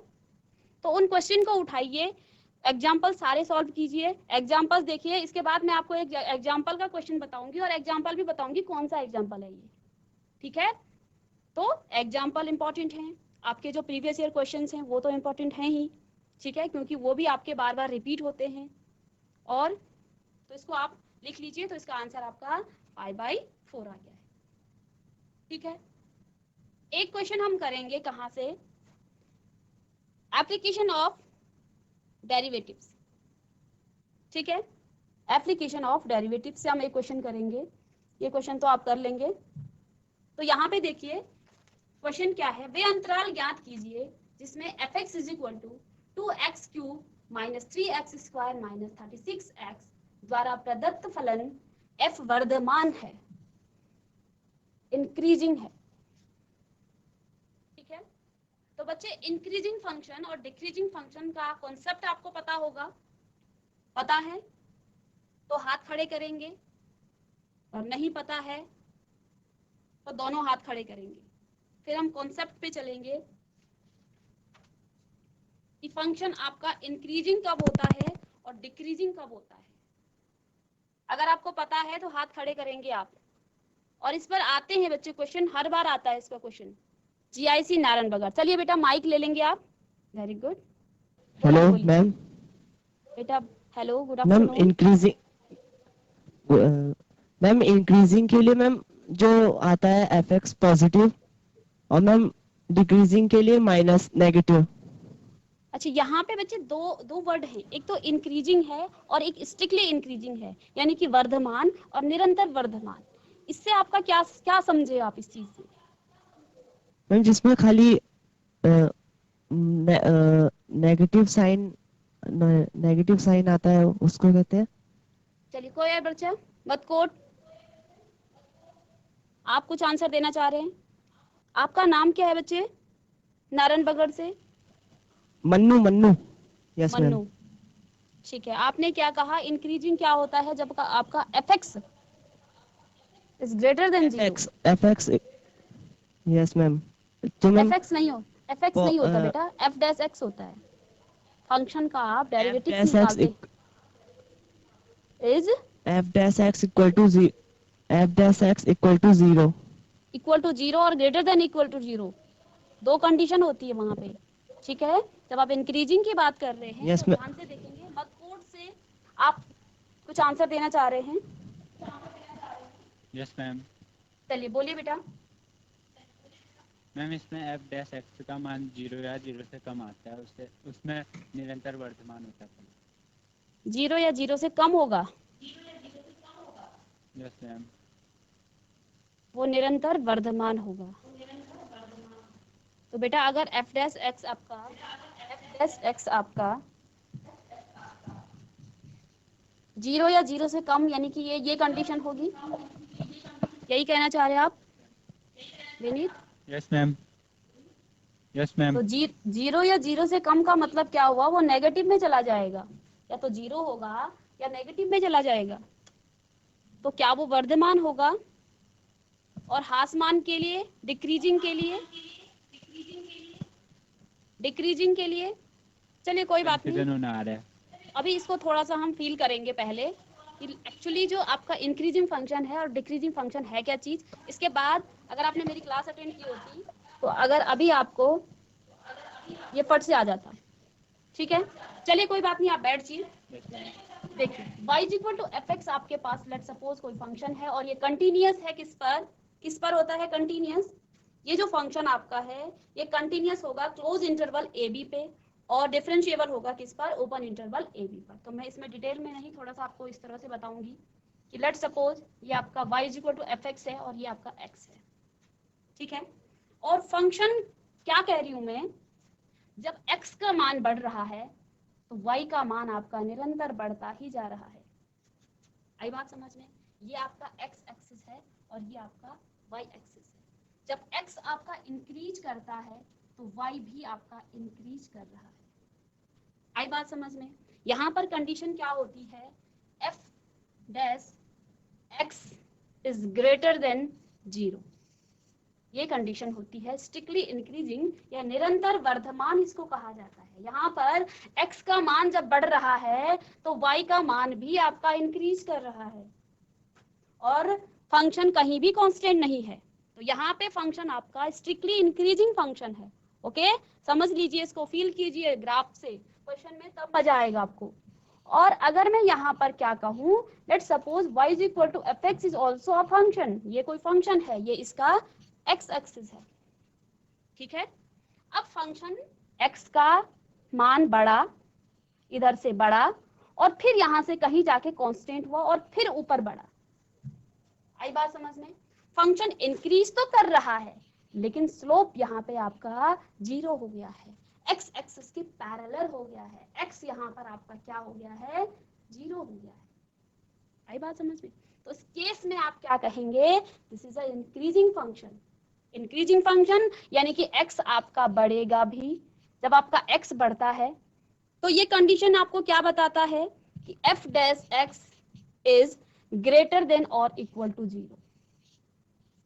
तो उन क्वेश्चन को उठाइए, एग्जाम्पल सारे सॉल्व कीजिए, एग्जाम्पल्स देखिए, इसके बाद मैं आपको एक एग्जाम्पल का क्वेश्चन बताऊंगी और एग्जाम्पल भी बताऊंगी कौन सा एग्जाम्पल है ये। ठीक है, तो एग्जाम्पल इंपॉर्टेंट हैं, आपके जो प्रीवियस ईयर क्वेश्चंस हैं वो तो इंपॉर्टेंट हैं ही। ठीक है, क्योंकि वो भी आपके बार बार रिपीट होते हैं, और तो इसको आप लिख लीजिए, तो इसका आंसर आपका π/4 आ गया है। ठीक है, एक क्वेश्चन हम करेंगे कहाँ से, एप्लीकेशन ऑफ डेरिवेटिव्स। ठीक है, एप्लीकेशन ऑफ डेरिवेटिव से हम एक क्वेश्चन करेंगे, ये क्वेश्चन तो आप कर लेंगे। तो यहाँ पे देखिए क्वेश्चन क्या है, वे अंतराल ज्ञात कीजिए जिसमें fx is equal to 2x cube minus 3x square minus 36x द्वारा प्रदत्त फलन f वर्धमान है, इंक्रीजिंग है। ठीक है, तो बच्चे इंक्रीजिंग फंक्शन और डिक्रीजिंग फंक्शन का कॉन्सेप्ट आपको पता होगा, पता है तो हाथ खड़े करेंगे, और नहीं पता है तो दोनों हाथ खड़े करेंगे। फिर हम कॉन्सेप्ट पे चलेंगे कि फंक्शन आपका इंक्रीजिंग कब होता है और डिक्रीजिंग कब होता है। अगर आपको पता है तो हाथ खड़े करेंगे आप। और इस पर आते हैं बच्चे क्वेश्चन, हर बार आता है इसका क्वेश्चन, GIC नारायण बगड़। चलिए बेटा माइक ले लेंगे आप, वेरी गुड। Hello ma'am. बेटा hello, good ma'am afternoon. Ma'am increasing के लिए मैम जो आता है fx पॉजिटिव, और मैम डिक्रीजिंग के लिए माइनस नेगेटिव। अच्छा, यहाँ पे बच्चे दो वर्ड हैं, एक तो इंक्रीजिंग है और एक स्ट्रिक्टली इंक्रीजिंग है, यानी कि वर्धमान और निरंतर वर्धमान। इससे आपका क्या क्या समझे आप इस चीज से? मैम जिसमें खाली नेगेटिव साइन आता है उसको कहते हैं। चलिए कोई और बच्चा मत कोट, आप कुछ आंसर देना चाह रहे हैं? आपका नाम क्या है बच्चे? नारायण बगड़ से मन्नू। Mannu, yes ma'am. मन्नू, ठीक है। आपने क्या कहा, इंक्रीजिंग क्या होता है जब आपका fx is greater than 0। fx, yes ma'am. तो मैम fx नहीं होता बेटा, f डैश x होता है। फंक्शन का आप डेरिवेटिव निकालते is f dash x equal to 0 equal to 0 और ग्रेटर देन इक्वल टू 0, दो कंडीशन होती है वहां पे। ठीक है, जब आप इंक्रीजिंग की बात कर रहे हैं Yes, तो ध्यान से देखेंगे, मत कोड से आप कुछ आंसर देना चाह रहे हैं। Yes ma'am. चलिए बोलिए बेटा। मैम इसमें f डैश x का मान 0 या 0 से कम आता है, उसमें निरंतर वर्धमान होता है। 0 या 0 से कम होगा, यस मैम। वो निरंतर वर्धमान होगा। तो बेटा अगर f डैश x आपका 0 या 0 से कम, यानी कि ये कंडीशन होगी, यही कहना चाह रहे हैं आप Vineet? Yes ma'am. Yes ma'am. तो 0 या 0 से कम का मतलब क्या हुआ, वो नेगेटिव में चला जाएगा, या तो 0 होगा या नेगेटिव में चला जाएगा। तो क्या वो वर्धमान होगा? और हासमान के लिए, डिक्रीजिंग के लिए चलिए कोई बात नहीं, अभी इसको थोड़ा सा हम फील करेंगे पहले कि एक्चुअली जो आपका इंक्रीजिंग फंक्शन है और डिक्रीजिंग फंक्शन है क्या चीज। इसके बाद अगर आपने मेरी क्लास अटेंड की होती तो अगर अभी आपको ये पट से आ जाता। ठीक है, चलिए कोई बात नहीं, आप बैठ जाइए। देखिए y is equal to fx आपके पास लेट सपोज कोई फंक्शन है और ये कंटिन्यूअस है, किस पर होता है कंटिन्यूअस? ये जो फंक्शन आपका है ये कंटिन्यूअस होगा क्लोज इंटरवल a b पे, और डिफरेंशिएबल होगा किस पर? ओपन इंटरवल a b पर। तो मैं इसमें डिटेल में नहीं, थोड़ा सा आपको इस तरह से बताऊंगी कि लेट सपोज ये आपका y is equal to fx है और ये आपका x है। ठीक है, और फंक्शन क्या कह रही हूं मैं, जब x का मान बढ़ रहा है तो y का मान आपका निरंतर बढ़ता ही जा रहा है। आई बात समझ में? ये आपका x एक्सिस है और ये आपका y एक्सिस है। जब x आपका इंक्रीज करता है तो y भी आपका इंक्रीज कर रहा है। आई बात समझ में? यहाँ पर कंडीशन क्या होती है, f dash x is greater than 0, ये कंडीशन होती है स्ट्रिक्टली इंक्रीजिंग या निरंतर वर्धमान इसको कहा जाता है। यहाँ पर x का मान जब बढ़ रहा है तो y का मान भी आपका इंक्रीज कर रहा है, और फंक्शन कहीं भी कांस्टेंट नहीं है। तो यहाँ पे फंक्शन आपका स्ट्रिक्टली इंक्रीजिंग फंक्शन है। ओके, समझ लीजिए, इसको फील कीजिए ग्राफ से, क्वेश्चन में तब मजा आएगा आपको। और अगर मैं यहाँ पर क्या कहूँ, let suppose y is equal to fx is also a function, ये कोई फंक्शन है, ये इसका x एक्सिस है। ठीक है, अब फंक्शन x का मान बढ़ा, इधर से बढ़ा, और फिर यहाँ से कहीं जाके कांस्टेंट हुआ और फिर ऊपर बढ़ा। आई बात समझ में? फंक्शन इंक्रीज तो कर रहा है लेकिन स्लोप यहाँ पे आपका 0 हो गया है, एक्स एक्सिस के पैरेलल हो गया है, एक्स यहाँ पर आपका क्या हो गया है, 0 हो गया है। आई बात समझ में? तो इस केस में आप क्या कहेंगे, this is a increasing function. Increasing function यानी कि x आपका बढ़ेगा भी। जब आपका x बढ़ता है तो ये कंडीशन आपको क्या बताता है कि f dash x is greater than और इक्वल टू 0।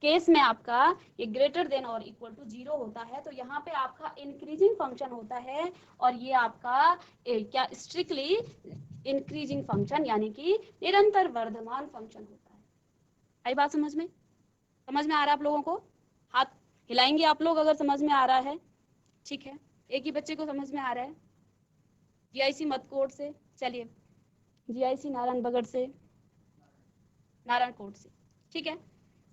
केस में आपका ये ग्रेटर देन और इक्वल टू 0 होता है तो यहाँ पे आपका इंक्रीजिंग फंक्शन होता है और ये आपका क्या स्ट्रिक्टली इंक्रीजिंग फंक्शन यानी कि निरंतर वर्धमान फंक्शन होता है। आई बात समझ में? समझ में आ रहा है आप लोगों को? हाथ हिलाएंगे आप लोग अगर समझ में आ रहा है। ठीक है, एक ही बच्चे को समझ में आ रहा है। जीआईसी मतकोट से, चलिए जीआईसी नारायणबगड़ से, नारायणकोट से। ठीक है,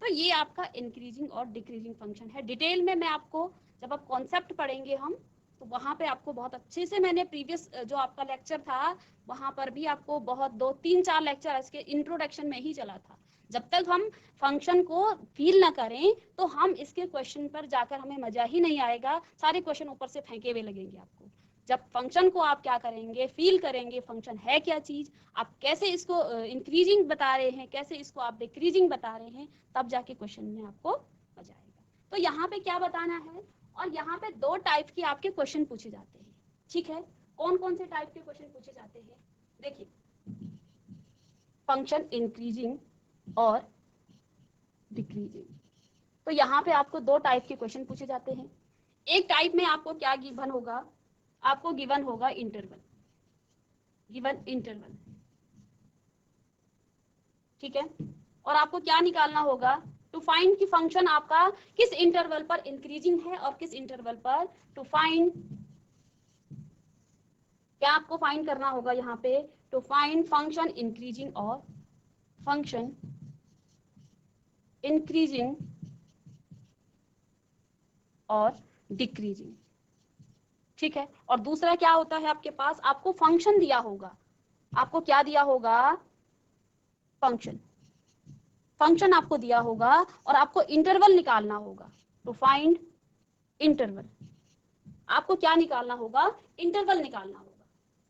तो ये आपका इंक्रीजिंग और डिक्रीजिंग फंक्शन है। डिटेल में मैं आपको जब आप कॉन्सेप्ट पढ़ेंगे हम तो वहाँ पे आपको बहुत अच्छे से, मैंने प्रीवियस जो आपका लेक्चर था वहाँ पर भी आपको बहुत 2-3-4 लेक्चर इसके इंट्रोडक्शन में ही चला था। जब तक हम फंक्शन को फील ना करें तो हम इसके क्वेश्चन पर जाकर हमें मजा ही नहीं आएगा, सारे क्वेश्चन ऊपर से फेंके हुए लगेंगे आपको। जब फंक्शन को आप क्या करेंगे, फील करेंगे, फंक्शन है क्या चीज, आप कैसे इसको इंक्रीजिंग बता रहे हैं, कैसे इसको आप डिक्रीजिंग बता रहे हैं, तब जाके क्वेश्चन में आपको मजा आएगा। तो यहाँ पे क्या बताना है, और यहाँ पे 2 टाइप के आपके क्वेश्चन पूछे जाते हैं। ठीक है, कौन कौन से टाइप के क्वेश्चन पूछे जाते हैं? देखिए, फंक्शन इंक्रीजिंग और डिक्रीजिंग। तो यहाँ पे आपको 2 टाइप के क्वेश्चन पूछे जाते हैं। एक टाइप में आपको क्या गिवन होगा, आपको गिवन होगा इंटरवल, गिवन इंटरवल। ठीक है, और आपको क्या निकालना होगा, टू फाइंड कि फंक्शन आपका किस इंटरवल पर इंक्रीजिंग है और किस इंटरवल पर, टू फाइंड, क्या आपको फाइंड करना होगा यहाँ पे, टू फाइंड फंक्शन इंक्रीजिंग और फंक्शन इंक्रीजिंग और डिक्रीजिंग। ठीक है, और दूसरा क्या होता है आपके पास, आपको फंक्शन दिया होगा, आपको क्या दिया होगा, फंक्शन, फंक्शन आपको दिया होगा और आपको इंटरवल निकालना होगा, टू फाइंड इंटरवल। आपको क्या निकालना होगा, इंटरवल निकालना होगा।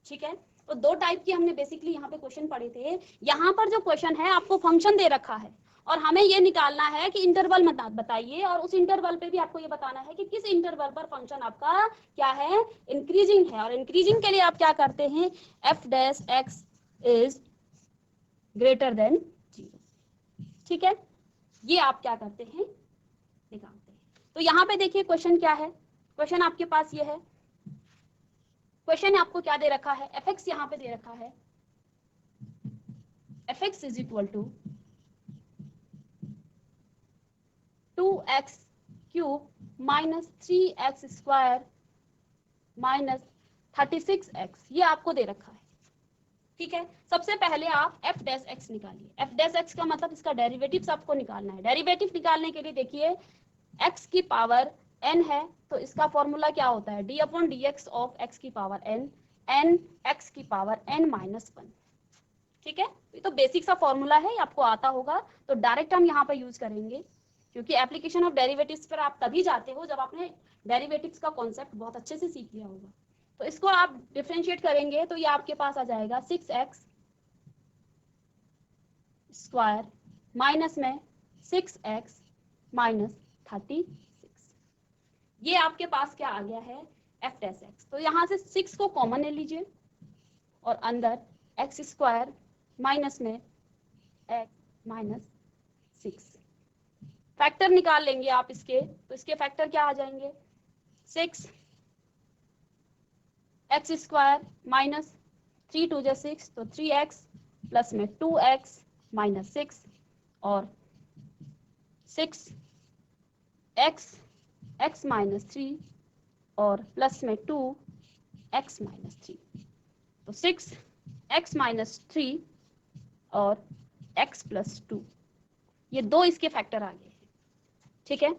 ठीक है, तो 2 टाइप की हमने बेसिकली यहाँ पे क्वेश्चन पढ़े थे। यहाँ पर जो क्वेश्चन है आपको फंक्शन दे रखा है और हमें ये निकालना है कि इंटरवल बताइए, और उस इंटरवल पे भी आपको ये बताना है कि किस इंटरवल पर फंक्शन आपका क्या है, इंक्रीजिंग है। और इंक्रीजिंग के लिए आप क्या करते हैं, F dash x is greater than 0। ठीक है, ये आप क्या करते हैं, निकालते हैं। तो यहाँ पे देखिए क्वेश्चन क्या है, क्वेश्चन आपके पास ये है, क्वेश्चन आपको क्या दे रखा है, एफ एक्स यहाँ पे दे रखा है, f x is equal to 2x cube minus 3x square minus 36x, ये आपको दे रखा है। ठीक है, सबसे पहले आप f डैश x निकालिए। f डैश x का मतलब इसका डेरिवेटिव्स आपको निकालना है। डेरिवेटिव निकालने के लिए देखिए, x की पावर n है तो इसका फॉर्मूला क्या होता है, d upon dx of x की पावर n, n x की पावर n माइनस 1। ठीक है, ये तो बेसिक सा फॉर्मूला है, आपको आता होगा, तो डायरेक्ट हम यहाँ पे यूज करेंगे, क्योंकि एप्लीकेशन ऑफ डेरिवेटिव्स पर आप तभी जाते हो जब आपने डेरिवेटिव्स का कॉन्सेप्ट बहुत अच्छे से सीख लिया होगा। तो इसको आप डिफरेंशिएट करेंगे तो ये आपके पास आ जाएगा 6x स्क्वायर माइनस में 6x माइनस 36। ये आपके पास क्या आ गया है, f डैश x। तो यहाँ से 6 को कॉमन ले लीजिए और अंदर x स्क्वायर माइनस में x माइनस 6, फैक्टर निकाल लेंगे आप इसके, तो इसके फैक्टर क्या आ जाएंगे, 6 एक्स स्क्वायर माइनस 3 2 6, तो 3x प्लस में 2x माइनस 6 और 6 x माइनस 3 और प्लस में 2 x माइनस 3, तो 6 x माइनस 3 और x प्लस 2, ये 2 इसके फैक्टर आ गए। ठीक है,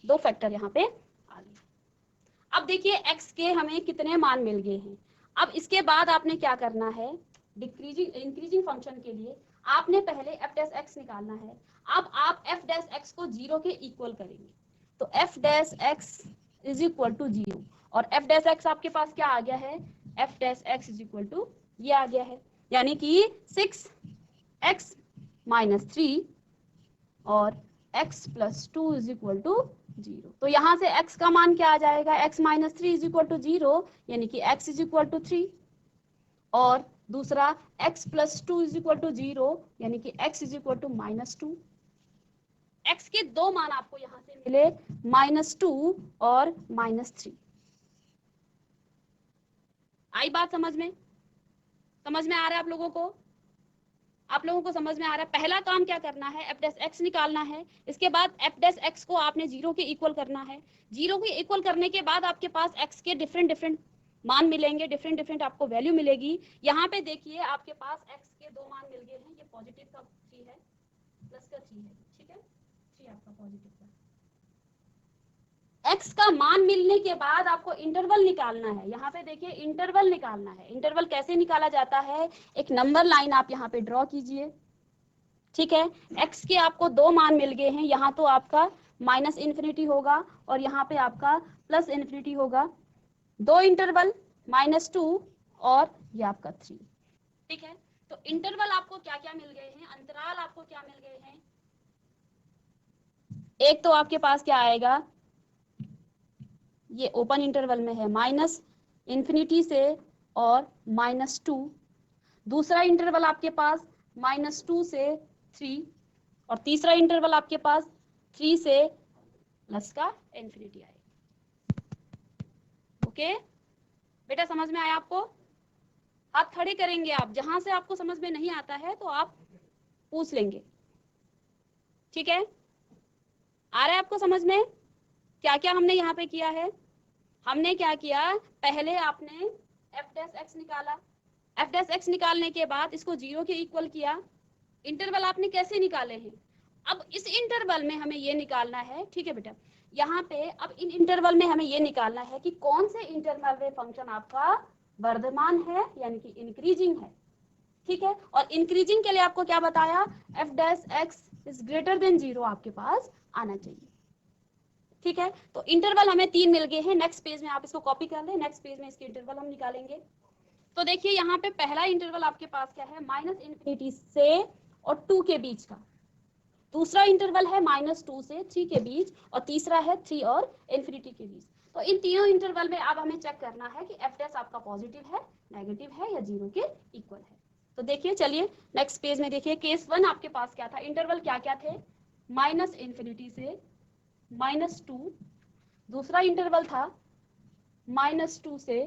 2 फैक्टर यहाँ पे आ गए। अब देखिए x के हमें कितने मान मिल गए हैं। अब इसके बाद आपने क्या करना है, डिक्रीजिंग इंक्रीजिंग फंक्शन के लिए आपने पहले एफ डैश एक्स निकालना है। अब आप एफ डैश एक्स को 0 के इक्वल करेंगे, तो f dash x is equal to 0, और एफ डैश एक्स आपके पास क्या आ गया है, f dash x is equal to ये आ गया है, यानी कि 6x माइनस 3 और x plus 2 is equal to 0। तो यहाँ से x का मान क्या आ जाएगा, x minus 3 is equal to 0, यानी कि x इज इक्वल टू 3, और दूसरा x plus 2 is equal to 0, यानी कि x is equal to minus 2। x के दो मान आपको यहाँ से मिले, -2 और -3। आई बात समझ में? समझ में आ रहा है आप लोगों को? आप लोगों को समझ में आ रहा है? पहला काम क्या करना है, एफ डैश एक्स निकालना है। इसके बाद एफ डैश एक्स को आपने 0 के इक्वल करना है। 0 के इक्वल करने के बाद आपके पास एक्स के डिफरेंट मान मिलेंगे, डिफरेंट आपको वैल्यू मिलेगी। यहाँ पे देखिए आपके पास एक्स के दो मान मिल गए हैं, ये पॉजिटिव का 3 है, प्लस का 3 है, ठीक है, 3 आपका पॉजिटिव का। एक्स का मान मिलने के बाद आपको इंटरवल निकालना है। यहाँ पे देखिए इंटरवल निकालना है। इंटरवल कैसे निकाला जाता है, एक नंबर लाइन आप यहाँ पे ड्रॉ कीजिए, ठीक है। एक्स के आपको दो मान मिल गए हैं, यहाँ तो आपका माइनस इन्फिनिटी होगा और यहाँ पे आपका प्लस इन्फिनिटी होगा। दो इंटरवल -2 और ये आपका 3, ठीक है। तो इंटरवल आपको क्या क्या मिल गए हैं, अंतराल आपको क्या मिल गए हैं। एक तो आपके पास क्या आएगा, ये ओपन इंटरवल में है -इन्फिनिटी से और -2। दूसरा इंटरवल आपके पास -2 से 3, और तीसरा इंटरवल आपके पास 3 से प्लस का इन्फिनिटी आएगा। ओके बेटा, समझ में आया आपको? हाथ खड़े करेंगे आप, जहां से आपको समझ में नहीं आता है तो आप पूछ लेंगे, ठीक है। आ रहा है आपको समझ में? क्या क्या हमने यहाँ पे किया है, हमने क्या किया, पहले आपने एफ डैश एक्स निकाला। एफ डैश एक्स निकालने के बाद इसको 0 के इक्वल किया। इंटरवल आपने कैसे निकाले हैं, अब इस इंटरवल में हमें ये निकालना है, ठीक है बेटा। यहाँ पे अब इन इंटरवल में हमें ये निकालना है कि कौन से इंटरवल में फंक्शन आपका वर्धमान है, यानी कि इंक्रीजिंग है, ठीक है। और इंक्रीजिंग के लिए आपको क्या बताया, F dash x is greater than 0 आपके पास आना चाहिए, ठीक है। तो इंटरवल हमें 3 मिल गए हैं। नेक्स्ट पेज में आप इसको कॉपी कर लें, नेक्स्ट पेज में इसके इंटरवल हम निकालेंगे। तो देखिए यहाँ पे पहला इंटरवल आपके पास क्या है, -इन्फिनिटी से और 2 के बीच का। दूसरा इंटरवल है -2 से 3 के बीच, और तीसरा है 3 और इन्फिनिटी के बीच। तो इन तीनों इंटरवल में अब हमें चेक करना है कि एफ डैश आपका पॉजिटिव है, नेगेटिव है या 0 के इक्वल है। तो देखिए, चलिए नेक्स्ट पेज में देखिए, केस 1 आपके पास क्या था, इंटरवल क्या क्या थे, -इन्फिनिटी से -2, दूसरा इंटरवल था -2 से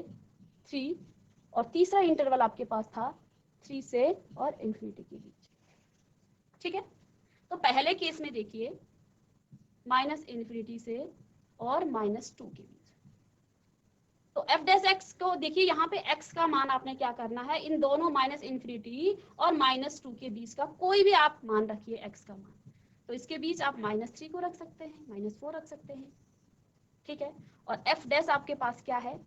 3, और तीसरा इंटरवल आपके पास था 3 से और इन्फिनिटी के बीच, ठीक है। तो पहले केस में देखिए -इन्फिनिटी से और -2 के बीच। तो एफ डैश एक्स को देखिए, यहाँ पे एक्स का मान आपने क्या करना है, इन दोनों -इन्फिनिटी और -2 के बीच का कोई भी आप मान रखिए एक्स का मान। तो इसके बीच आप -3 को रख सकते हैं, -4 रख सकते हैं, ठीक है। और एफ डैश आपके पास क्या है,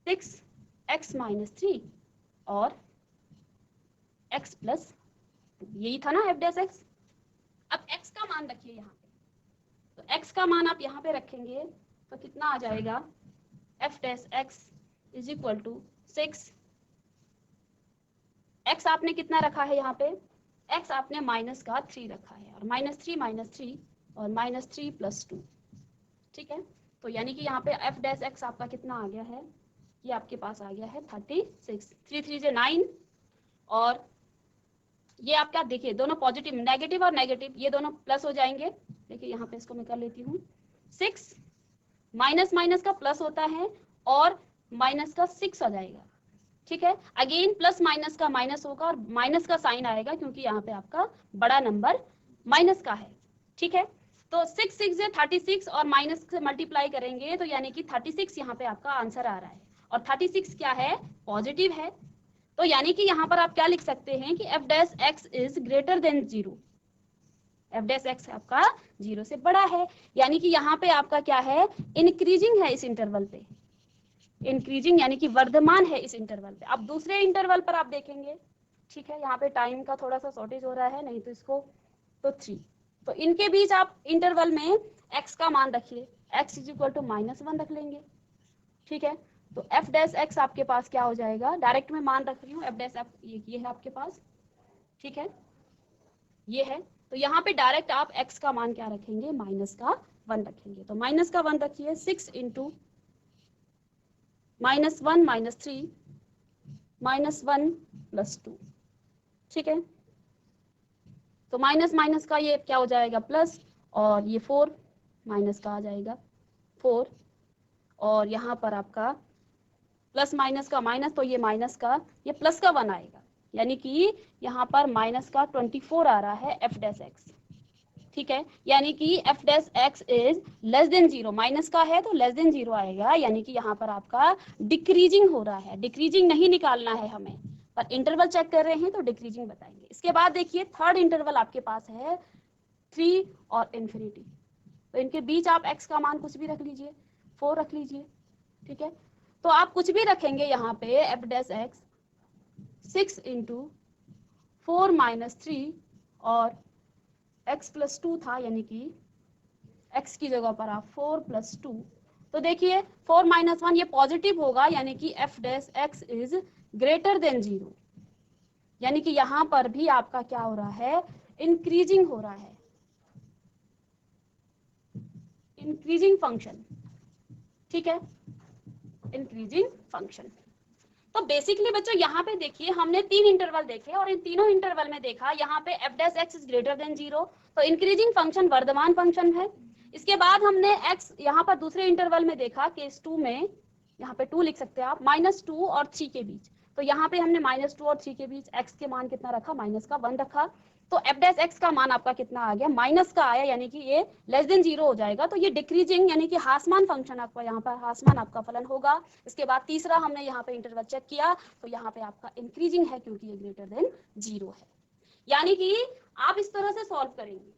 6x माइनस 3 और x प्लस 2, यही था ना एफ डैश एक्स। अब x का मान रखिए यहाँ पे, तो x का मान आप यहाँ पे रखेंगे तो कितना आ जाएगा, f dash x is equal to 6, x आपने कितना रखा है यहाँ पे, x आपने -3 रखा है, और -3 और -3 + 2, ठीक है। तो यानी कि यहाँ पे एफ डैश एक्स आपका कितना आ गया है, ये आपके पास आ गया है 36, 3 3 से 9, और ये आपका देखिए दोनों पॉजिटिव, नेगेटिव और नेगेटिव ये दोनों प्लस हो जाएंगे। देखिए यहाँ पे इसको मैं कर लेती हूँ, 6 माइनस का प्लस होता है और माइनस का 6 आ जाएगा, ठीक है। अगेन प्लस माइनस का माइनस होगा और माइनस का साइन आएगा क्योंकि यहाँ पे आपका बड़ा नंबर माइनस का है, ठीक है। तो 6 से 36 और माइनस से मल्टीप्लाई करेंगे तो यानी कि 36 यहाँ पे आपका आंसर आ रहा है, और 36 क्या है, पॉजिटिव है। तो यानी कि यहाँ पर आप क्या लिख सकते हैं कि F dash x is greater than 0, F dash x आपका 0 से बड़ा है, यानी कि यहाँ पे आपका क्या है, इंक्रीजिंग है इस इंटरवल पे, इंक्रीजिंग यानी कि वर्धमान है इस इंटरवल पे। अब दूसरे इंटरवल पर आप देखेंगे, ठीक है, यहाँ पे टाइम का थोड़ा सा शॉर्टेज हो रहा है, नहीं तो इसको तो 3, तो इनके बीच आप इंटरवल में x का मान रखिए, x इज इक्वल टू -1 रख लेंगे, ठीक है। तो f डैश x आपके पास क्या हो जाएगा, डायरेक्ट में मान रख रही हूँ, f डैश f ये है आपके पास, ठीक है, ये है। तो यहाँ पे डायरेक्ट आप x का मान क्या रखेंगे, -1 रखेंगे। तो -1 रखिए, 6 इंटू -1 -3 -1 + 2, ठीक है। तो माइनस माइनस का ये क्या हो जाएगा प्लस, और ये 4 माइनस का आ जाएगा 4, और यहाँ पर आपका प्लस माइनस का माइनस, तो ये माइनस का ये प्लस का 1 आएगा, यानी कि यहाँ पर माइनस का 24 आ रहा है f डैश x, ठीक है। यानी कि f dash x is less than 0, minus का है तो लेस देन 0 आएगा, यानी कि यहाँ पर आपका डिक्रीजिंग हो रहा है। डिक्रीजिंग नहीं निकालना है हमें, पर इंटरवल चेक कर रहे हैं तो डिक्रीजिंग बताएंगे। इसके बाद देखिए थर्ड इंटरवल आपके पास है 3 और इन्फिनिटी, तो इनके बीच आप x का मान कुछ भी रख लीजिए, 4 रख लीजिए, ठीक है। तो आप कुछ भी रखेंगे यहाँ पे f डैश x 6 इंटू 4 - 3 और x + 2 था, यानी कि x की जगह पर आप 4 + 2, तो देखिए 4 - 1 ये पॉजिटिव होगा, यानी कि f dash x is greater than 0, यानी कि यहाँ पर भी आपका क्या हो रहा है, इंक्रीजिंग हो रहा है, इंक्रीजिंग फंक्शन, ठीक है, इंक्रीजिंग फंक्शन। तो बेसिकली बच्चों यहाँ पे देखिए हमने 3 इंटरवल देखे, और इन तीनों इंटरवल में देखा यहाँ पे f dash x is greater than 0, तो इंक्रीजिंग फंक्शन वर्धमान फंक्शन है। इसके बाद हमने x यहाँ पर दूसरे इंटरवल में देखा, केस 2 में यहाँ पे 2 लिख सकते हैं आप, -2 और 3 के बीच, तो यहाँ पे हमने -2 और 3 के बीच x के मान कितना रखा, -1 रखा, तो f डैश x का मान आपका कितना आ गया, माइनस का आया, यानी कि ये लेस देन 0 हो जाएगा, तो ये डिक्रीजिंग यानी कि हासमान फंक्शन आपका यहाँ पर हासमान आपका फलन होगा। इसके बाद तीसरा हमने यहाँ पे इंटरवल चेक किया, तो यहाँ पे आपका इंक्रीजिंग है क्योंकि ये ग्रेटर देन 0 है, यानी कि आप इस तरह से सॉल्व करेंगे,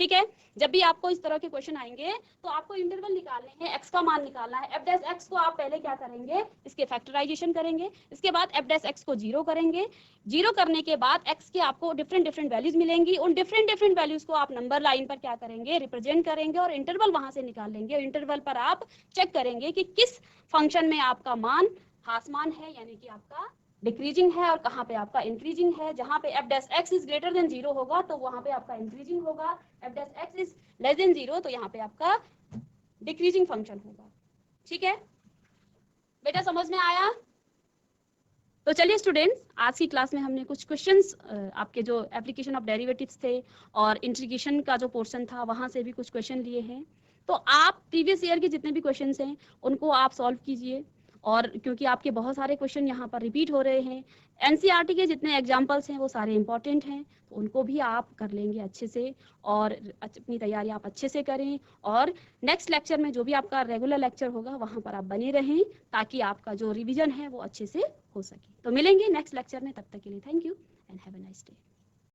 ठीक है। जब भी आपको इस तरह के क्वेश्चन आएंगे तो आपको इंटरवल निकालने हैं, x का मान निकालना है, f डैश x को आप पहले क्या करेंगे, इसके फैक्टराइजेशन करेंगे, इसके बाद f डैश x को 0 करेंगे, 0 करने के बाद x के आपको डिफरेंट वैल्यूज मिलेंगी, उन डिफरेंट वैल्यूज को आप नंबर लाइन पर क्या करेंगे, रिप्रेजेंट करेंगे, और इंटरवल वहां से निकाल लेंगे, और इंटरवल पर आप चेक करेंगे कि किस फंक्शन में आपका मान हासमान है, यानी कि आपका डिक्रीजिंग है, और कहाँ पे आपका इंक्रीजिंग है। जहाँ पे f dash x is greater than 0 होगा तो वहां पे आपका इंक्रीजिंग होगा, f dash x is less than 0 तो यहाँ पे आपका डिक्रीजिंग फंक्शन होगा, ठीक है बेटा, समझ में आया। तो चलिए स्टूडेंट्स, आज की क्लास में हमने कुछ क्वेश्चंस आपके जो एप्लीकेशन ऑफ डेरिवेटिव्स थे और इंटीग्रेशन का जो पोर्शन था वहां से भी कुछ क्वेश्चन लिए हैं, तो आप प्रीवियस ईयर के जितने भी क्वेश्चंस हैं उनको आप सॉल्व कीजिए, और क्योंकि आपके बहुत सारे क्वेश्चन यहाँ पर रिपीट हो रहे हैं, एनसीईआरटी के जितने एग्जाम्पल्स हैं वो सारे इंपॉर्टेंट हैं, तो उनको भी आप कर लेंगे अच्छे से, और अपनी तैयारी आप अच्छे से करें, और नेक्स्ट लेक्चर में जो भी आपका रेगुलर लेक्चर होगा वहाँ पर आप बने रहें, ताकि आपका जो रिवीजन है वो अच्छे से हो सके। तो मिलेंगे नेक्स्ट लेक्चर में, तब तक के लिए thank you and have a nice day.